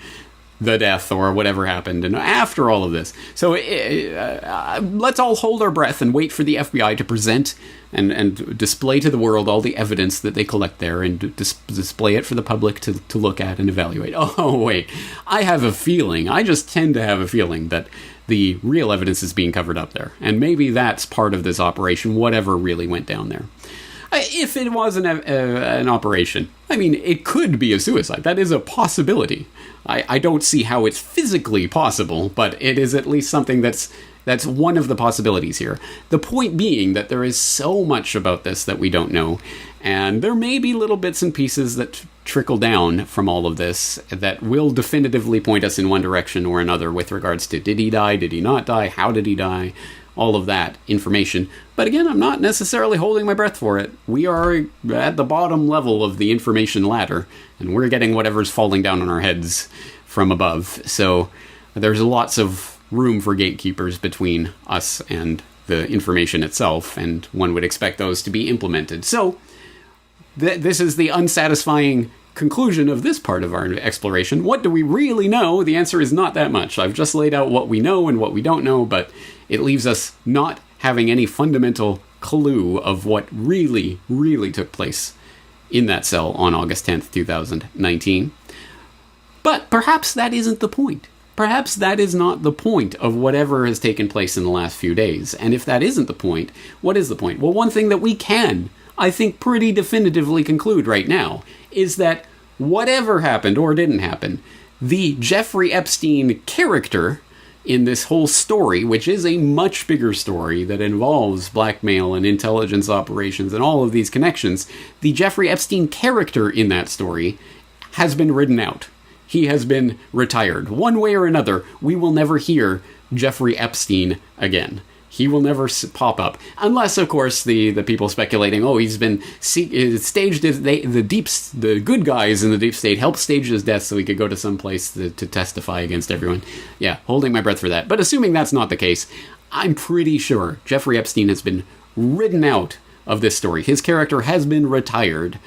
Speaker 2: the death or whatever happened, and after all of this. So let's all hold our breath and wait for the FBI to present and display to the world all the evidence that they collect there and display it for the public to look at and evaluate. Oh, wait, I have a feeling, I just tend to have a feeling that the real evidence is being covered up there. And maybe that's part of this operation, whatever really went down there. If it was an operation, I mean, it could be a suicide. That is a possibility. I don't see how it's physically possible, but it is at least something that's one of the possibilities here. The point being that there is so much about this that we don't know, and there may be little bits and pieces that trickle down from all of this that will definitively point us in one direction or another with regards to did he die, did he not die, how did he die, all of that information. But again, I'm not necessarily holding my breath for it. We are at the bottom level of the information ladder, and we're getting whatever's falling down on our heads from above. So there's lots of room for gatekeepers between us and the information itself, and one would expect those to be implemented. So this is the unsatisfying conclusion of this part of our exploration. What do we really know? The answer is not that much. I've just laid out what we know and what we don't know, but it leaves us not having any fundamental clue of what really, really took place in that cell on August 10th, 2019. But perhaps that isn't the point. Perhaps that is not the point of whatever has taken place in the last few days. And if that isn't the point, what is the point? Well, one thing that we can, I think, pretty definitively conclude right now is that whatever happened or didn't happen, the Jeffrey Epstein character in this whole story, which is a much bigger story that involves blackmail and intelligence operations and all of these connections, the Jeffrey Epstein character in that story has been written out. He has been retired. One way or another, we will never hear Jeffrey Epstein again. He will never pop up. Unless, of course, the people speculating, oh, he's been staged, the good guys in the deep state helped stage his death so he could go to some place to testify against everyone. Yeah, holding my breath for that. But assuming that's not the case, I'm pretty sure Jeffrey Epstein has been written out of this story. His character has been retired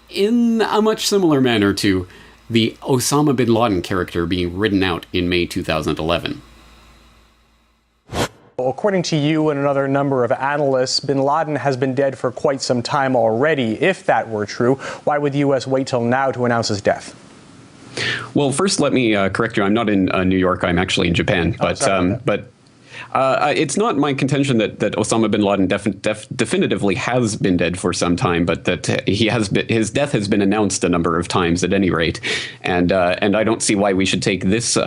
Speaker 2: in a much similar manner to the Osama bin Laden character being written out in May 2011.
Speaker 9: According to you and another number of analysts, bin Laden has been dead for quite some time already. If that were true, why would the U.S. wait till now to announce his death?
Speaker 2: Well, first, let me correct you. I'm not in New York. I'm actually in Japan. But it's not my contention that Osama bin Laden definitively has been dead for some time, but that his death has been announced a number of times at any rate, and I don't see why we should take this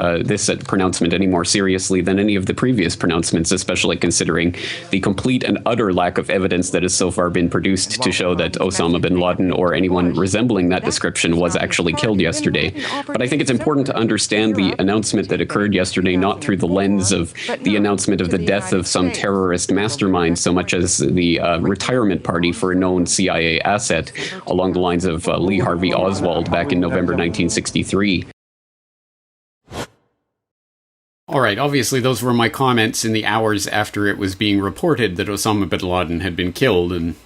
Speaker 2: pronouncement any more seriously than any of the previous pronouncements, especially considering the complete and utter lack of evidence that has so far been produced to show that Osama bin Laden or anyone resembling that description was actually killed yesterday. But I think it's important to understand the announcement that occurred yesterday not through the lens of the announcement of the death of some terrorist mastermind so much as the retirement party for a known CIA asset along the lines of Lee Harvey Oswald back in November 1963. All right, obviously those were my comments in the hours after it was being reported that Osama bin Laden had been killed and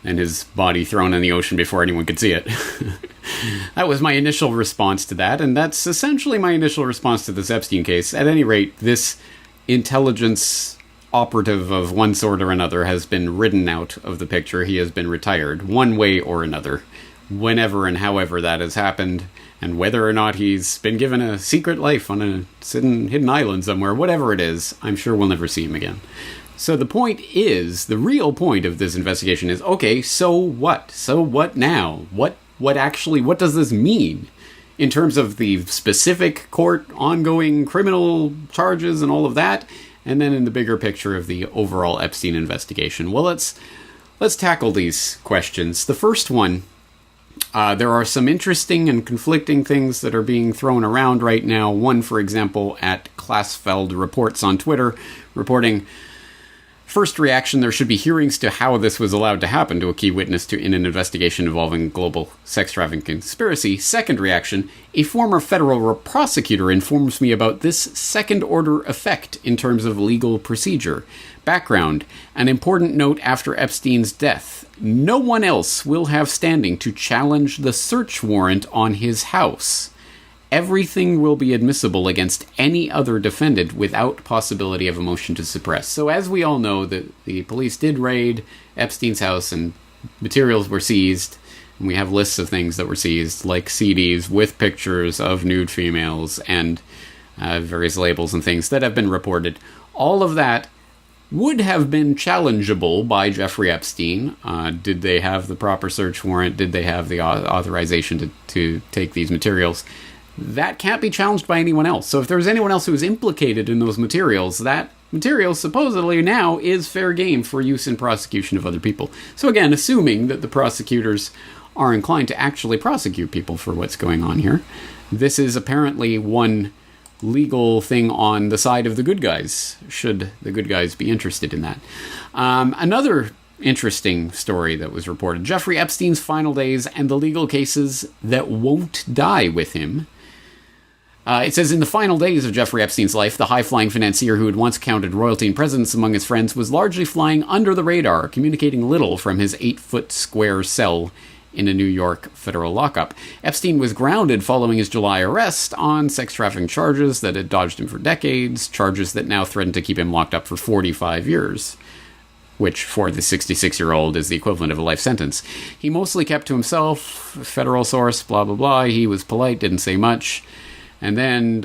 Speaker 2: his body thrown in the ocean before anyone could see it. That was my initial response to that, and that's essentially my initial response to this Epstein case. At any rate, this intelligence operative of one sort or another has been written out of the picture. He has been retired, one way or another, whenever and however that has happened, and whether or not he's been given a secret life on a hidden island somewhere, whatever it is, I'm sure we'll never see him again. So the point is, the real point of this investigation is, okay, so what? So what now? What does this mean? In terms of the specific court ongoing criminal charges and all of that, and then in the bigger picture of the overall Epstein investigation. Well, let's tackle these questions. The first one, there are some interesting and conflicting things that are being thrown around right now. One, for example, at Klassfeld Reports on Twitter, reporting, first reaction, there should be hearings to how this was allowed to happen to a key witness in an investigation involving global sex trafficking conspiracy. Second reaction, a former federal prosecutor informs me about this second-order effect in terms of legal procedure. Background, an important note after Epstein's death. No one else will have standing to challenge the search warrant on his house. Everything will be admissible against any other defendant without possibility of a motion to suppress. So as we all know, the police did raid Epstein's house and materials were seized. And we have lists of things that were seized, like CDs with pictures of nude females and various labels and things that have been reported. All of that would have been challengeable by Jeffrey Epstein. Did they have the proper search warrant? Did they have the authorization to take these materials? That can't be challenged by anyone else. So if there's anyone else who is implicated in those materials, that material supposedly now is fair game for use in prosecution of other people. So again, assuming that the prosecutors are inclined to actually prosecute people for what's going on here, this is apparently one legal thing on the side of the good guys, should the good guys be interested in that. Another interesting story that was reported, Jeffrey Epstein's final days and the legal cases that won't die with him. It says, in the final days of Jeffrey Epstein's life, the high-flying financier who had once counted royalty and presidents among his friends was largely flying under the radar, communicating little from his 8-foot square cell in a New York federal lockup. Epstein was grounded following his July arrest on sex trafficking charges that had dodged him for decades, charges that now threaten to keep him locked up for 45 years. Which, for the 66-year-old, is the equivalent of a life sentence. He mostly kept to himself, federal source, blah, blah, blah. He was polite, didn't say much. And then,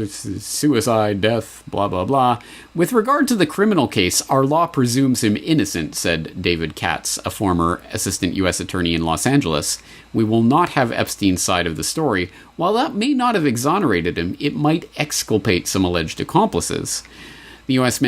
Speaker 2: suicide, death, blah, blah, blah. With regard to the criminal case, our law presumes him innocent, said David Katz, a former assistant U.S. attorney in Los Angeles. We will not have Epstein's side of the story. While that may not have exonerated him, it might exculpate some alleged accomplices. The U.S.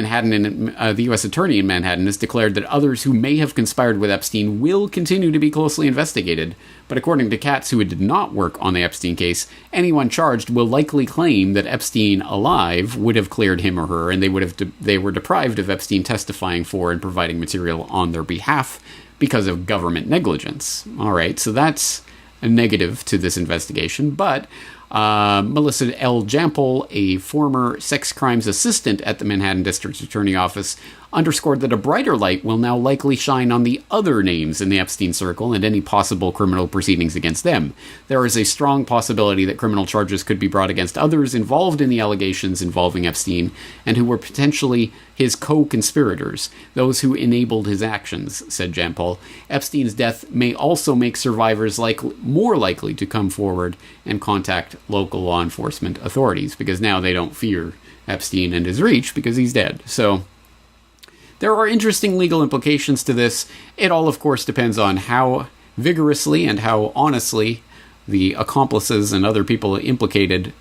Speaker 2: attorney in Manhattan has declared that others who may have conspired with Epstein will continue to be closely investigated, but according to Katz, who did not work on the Epstein case, anyone charged will likely claim that Epstein, alive, would have cleared him or her, and they were deprived of Epstein testifying for and providing material on their behalf because of government negligence. All right, so that's a negative to this investigation, but Melissa L. Jampol, a former sex crimes assistant at the Manhattan District Attorney Office, underscored that a brighter light will now likely shine on the other names in the Epstein circle and any possible criminal proceedings against them. There is a strong possibility that criminal charges could be brought against others involved in the allegations involving Epstein and who were potentially his co-conspirators, those who enabled his actions, said Jampol. Epstein's death may also make survivors more likely to come forward and contact local law enforcement authorities, because now they don't fear Epstein and his reach because he's dead. So there are interesting legal implications to this. It all, of course, depends on how vigorously and how honestly the accomplices and other people implicated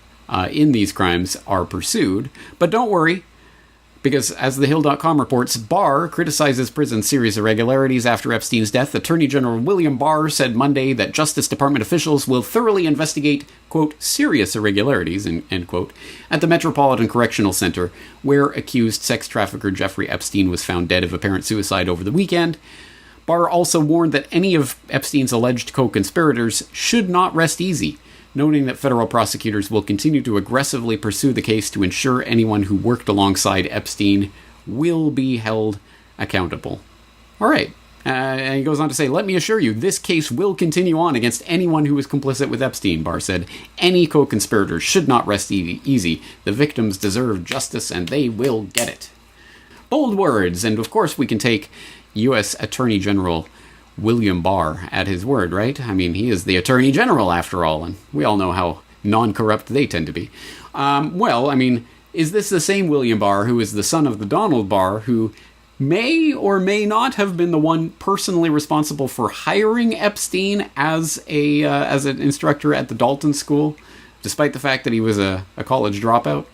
Speaker 2: in these crimes are pursued. But don't worry, because as TheHill.com reports, Barr criticizes prison's serious irregularities after Epstein's death. Attorney General William Barr said Monday that Justice Department officials will thoroughly investigate, quote, serious irregularities, end quote, at the Metropolitan Correctional Center, where accused sex trafficker Jeffrey Epstein was found dead of apparent suicide over the weekend. Barr also warned that any of Epstein's alleged co-conspirators should not rest easy, noting that federal prosecutors will continue to aggressively pursue the case to ensure anyone who worked alongside Epstein will be held accountable. All right. And he goes on to say, let me assure you, this case will continue on against anyone who was complicit with Epstein, Barr said. Any co-conspirators should not rest easy. The victims deserve justice, and they will get it. Bold words, and of course we can take U.S. Attorney General William Barr at his word, right? I mean, he is the Attorney General after all, and we all know how non-corrupt they tend to be. Well, I mean, is this the same William Barr who is the son of the Donald Barr who may or may not have been the one personally responsible for hiring Epstein as an instructor at the Dalton School, despite the fact that he was a college dropout?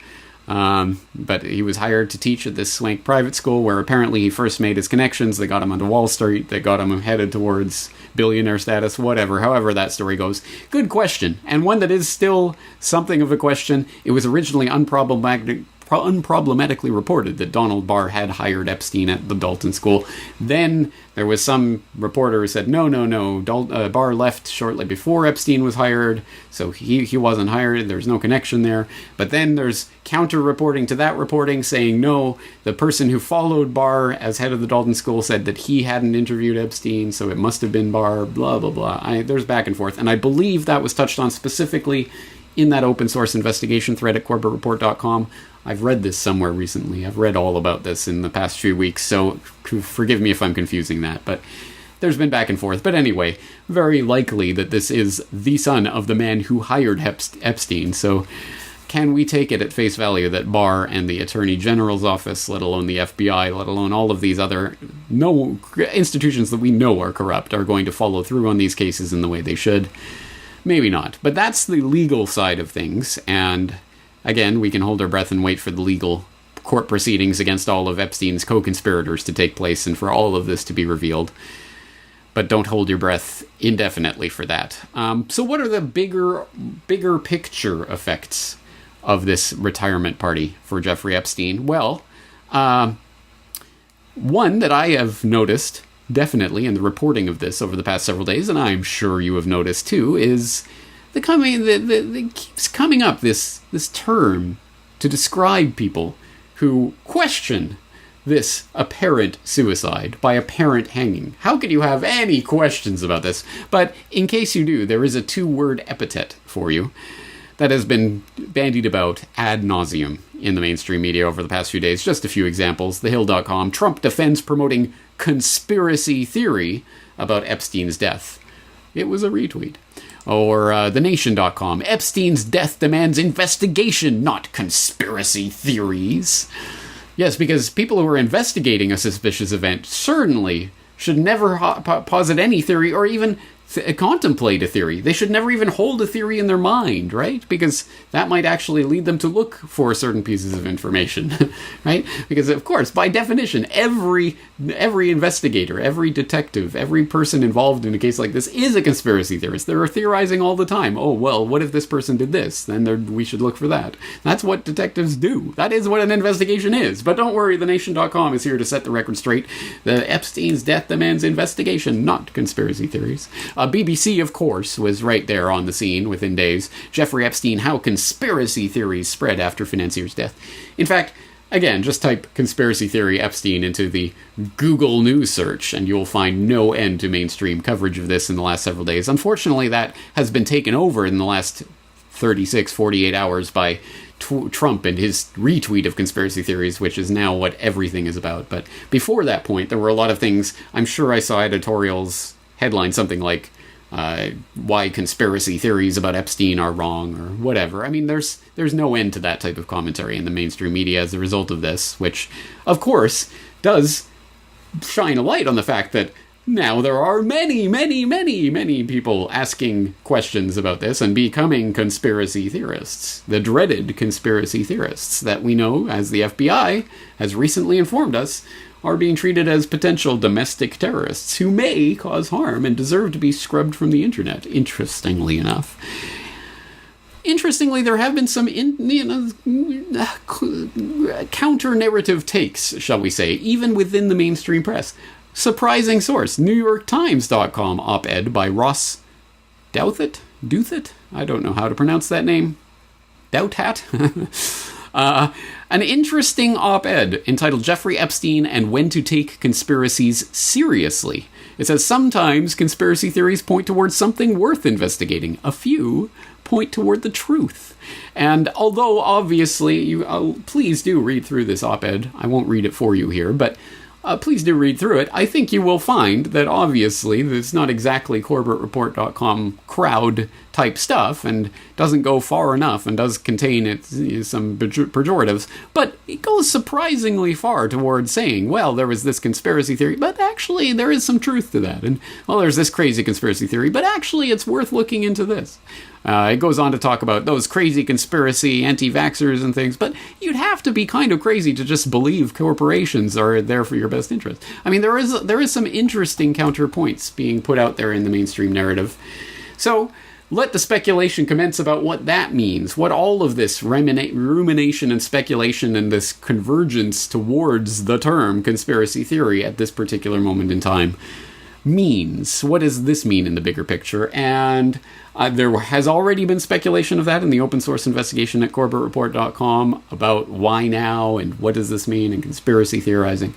Speaker 2: But he was hired to teach at this swank private school where apparently he first made his connections. They got him onto Wall Street. They got him headed towards billionaire status, whatever, however that story goes. Good question, and one that is still something of a question. It was originally unproblematically reported that Donald Barr had hired Epstein at the Dalton School. Then there was some reporter who said, no, Barr left shortly before Epstein was hired, so he wasn't hired, there's no connection there. But then there's counter-reporting to that reporting saying, no, the person who followed Barr as head of the Dalton School said that he hadn't interviewed Epstein, so it must have been Barr, blah, blah, blah. There's back and forth, and I believe that was touched on specifically in that open source investigation thread at corbettreport.com. I've read this somewhere recently. I've read all about this in the past few weeks, so forgive me if I'm confusing that, but there's been back and forth. But anyway, very likely that this is the son of the man who hired Epstein, so can we take it at face value that Barr and the Attorney General's office, let alone the FBI, let alone all of these other institutions that we know are corrupt, are going to follow through on these cases in the way they should? Maybe not. But that's the legal side of things, and again, we can hold our breath and wait for the legal court proceedings against all of Epstein's co-conspirators to take place and for all of this to be revealed. But don't hold your breath indefinitely for that. So what are the bigger picture effects of this retirement party for Jeffrey Epstein? Well, one that I have noticed definitely in the reporting of this over the past several days, and I'm sure you have noticed too, is the keeps coming up this term to describe people who question this apparent suicide by apparent hanging. How could you have any questions about this? But in case you do, there is a 2-word epithet for you that has been bandied about ad nauseum in the mainstream media over the past few days. Just a few examples. TheHill.com, Trump defends promoting conspiracy theory about Epstein's death. It was a retweet. Or TheNation.com, Epstein's death demands investigation, not conspiracy theories. Yes, because people who are investigating a suspicious event certainly should never posit any theory or even contemplate a theory. They should never even hold a theory in their mind, right? Because that might actually lead them to look for certain pieces of information, right? Because, of course, by definition, every investigator, every detective, every person involved in a case like this is a conspiracy theorist. They're theorizing all the time. Oh, well, what if this person did this? Then we should look for that. That's what detectives do. That is what an investigation is. But don't worry, TheNation.com is here to set the record straight. The Epstein's death demands investigation, not conspiracy theories. BBC, of course, was right there on the scene within days. Jeffrey Epstein, how conspiracy theories spread after financier's death. In fact, again, just type conspiracy theory Epstein into the Google News search, and you'll find no end to mainstream coverage of this in the last several days. Unfortunately, that has been taken over in the last 36, 48 hours by Trump and his retweet of conspiracy theories, which is now what everything is about. But before that point, there were a lot of things. I'm sure I saw editorials headline something like why conspiracy theories about Epstein are wrong or whatever. I mean, there's no end to that type of commentary in the mainstream media as a result of this, which, of course, does shine a light on the fact that now there are many, many, many, many people asking questions about this and becoming conspiracy theorists. The dreaded conspiracy theorists that we know, as the FBI has recently informed us, are being treated as potential domestic terrorists who may cause harm and deserve to be scrubbed from the internet, interestingly enough. Interestingly, there have been some counter-narrative takes, shall we say, even within the mainstream press. Surprising source, NewYorkTimes.com op-ed by Ross Douthat? I don't know how to pronounce that name. Douthat? An interesting op-ed entitled Jeffrey Epstein and When to Take Conspiracies Seriously. It says, sometimes conspiracy theories point towards something worth investigating. A few point toward the truth. And although obviously, please do read through this op-ed. I won't read it for you here, but please do read through it. I think you will find that obviously it's not exactly CorbettReport.com crowd type stuff and doesn't go far enough and does contain some pejoratives, but it goes surprisingly far towards saying, well, there was this conspiracy theory, but actually there is some truth to that. And, well, there's this crazy conspiracy theory, but actually it's worth looking into this. It goes on to talk about those crazy conspiracy anti-vaxxers and things, but you'd have to be kind of crazy to just believe corporations are there for your best interest. I mean, there is some interesting counterpoints being put out there in the mainstream narrative. So let the speculation commence about what that means, what all of this rumination and speculation and this convergence towards the term conspiracy theory at this particular moment in time means. What does this mean in the bigger picture? And there has already been speculation of that in the open source investigation at CorbettReport.com about why now and what does this mean and conspiracy theorizing.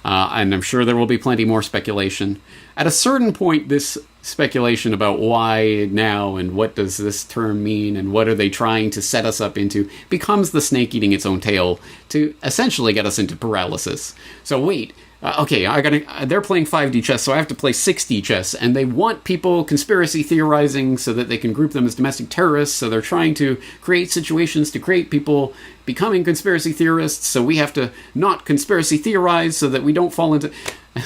Speaker 2: And I'm sure there will be plenty more speculation. At a certain point, this speculation about why now and what does this term mean and what are they trying to set us up into becomes the snake eating its own tail to essentially get us into paralysis. So wait, okay, they're playing 5D chess, so I have to play 6D chess, and they want people conspiracy theorizing so that they can group them as domestic terrorists, so they're trying to create situations to create people becoming conspiracy theorists, so we have to not conspiracy theorize so that we don't fall into...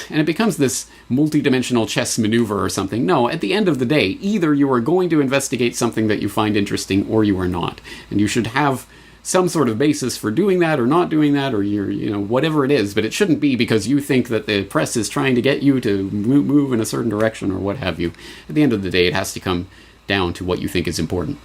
Speaker 2: And it becomes this multi-dimensional chess maneuver or something. No, at the end of the day, either you are going to investigate something that you find interesting or you are not. And you should have some sort of basis for doing that or not doing that, or whatever it is, but it shouldn't be because you think that the press is trying to get you to move in a certain direction or what have you. At the end of the day, it has to come down to what you think is important.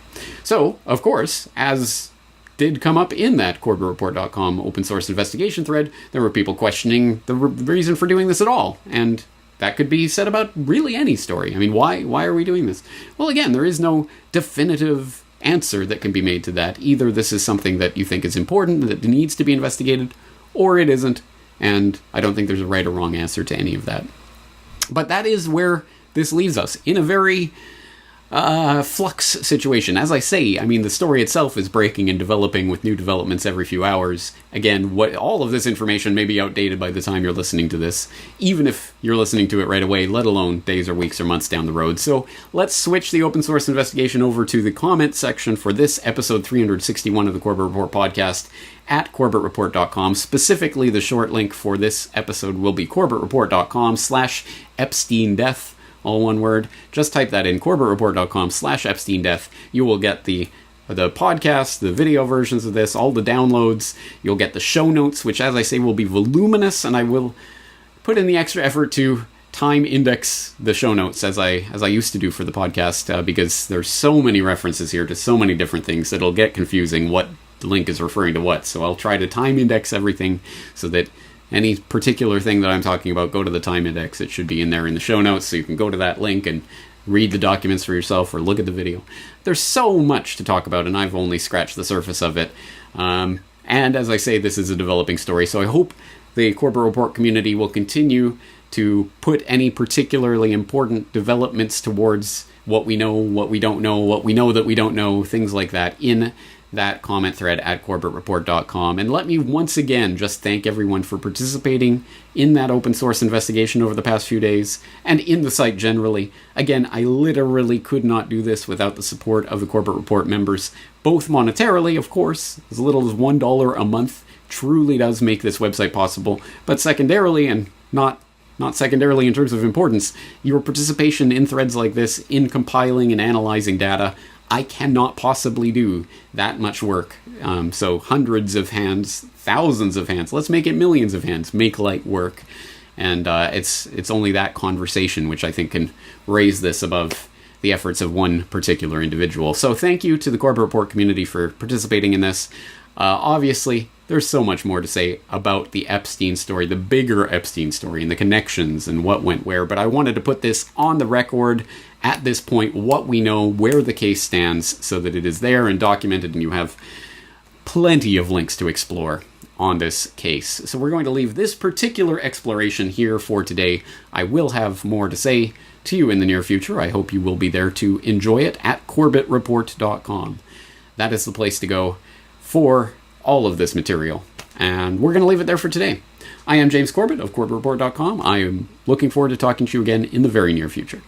Speaker 2: So, of course, as did come up in that CorbettReport.com open source investigation thread, there were people questioning the reason for doing this at all, and that could be said about really any story. I mean, why are we doing this? Well, again, there is no definitive answer that can be made to that. Either this is something that you think is important, that needs to be investigated, or it isn't, and I don't think there's a right or wrong answer to any of that. But that is where this leaves us, in a very flux situation. As I say, I mean, the story itself is breaking and developing with new developments every few hours. Again, all of this information may be outdated by the time you're listening to this, even if you're listening to it right away, let alone days or weeks or months down the road. So let's switch the open source investigation over to the comment section for this episode 361 of the Corbett Report podcast at CorbettReport.com. Specifically, the short link for this episode will be CorbettReport.com/Epstein death. All one word. Just type that in, CorbettReport.com/Epstein death. You will get the podcast, the video versions of this, all the downloads. You'll get the show notes, which, as I say, will be voluminous, and I will put in the extra effort to time index the show notes as I used to do for the podcast, because there's so many references here to so many different things that it'll get confusing what the link is referring to what. So I'll try to time index everything so that any particular thing that I'm talking about, go to the time index. It should be in there in the show notes, so you can go to that link and read the documents for yourself or look at the video. There's so much to talk about, and I've only scratched the surface of it. And as I say, this is a developing story, so I hope the Corbett Report community will continue to put any particularly important developments towards what we know, what we don't know, what we know that we don't know, things like that, in that comment thread at CorbettReport.com. And let me once again just thank everyone for participating in that open source investigation over the past few days, and in the site generally. Again, I literally could not do this without the support of the Corbett Report members, both monetarily, of course, as little as $1 a month truly does make this website possible, but secondarily, and not secondarily in terms of importance, your participation in threads like this, in compiling and analyzing data. I cannot possibly do that much work. So hundreds of hands, thousands of hands, let's make it millions of hands, make light work. And it's only that conversation which I think can raise this above the efforts of one particular individual. So thank you to the Corbett Report community for participating in this. Obviously, there's so much more to say about the Epstein story, the bigger Epstein story, and the connections and what went where, but I wanted to put this on the record at this point, what we know, where the case stands, so that it is there and documented, and you have plenty of links to explore on this case. So we're going to leave this particular exploration here for today. I will have more to say to you in the near future. I hope you will be there to enjoy it at CorbettReport.com. That is the place to go for all of this material. And we're going to leave it there for today. I am James Corbett of CorbettReport.com. I am looking forward to talking to you again in the very near future.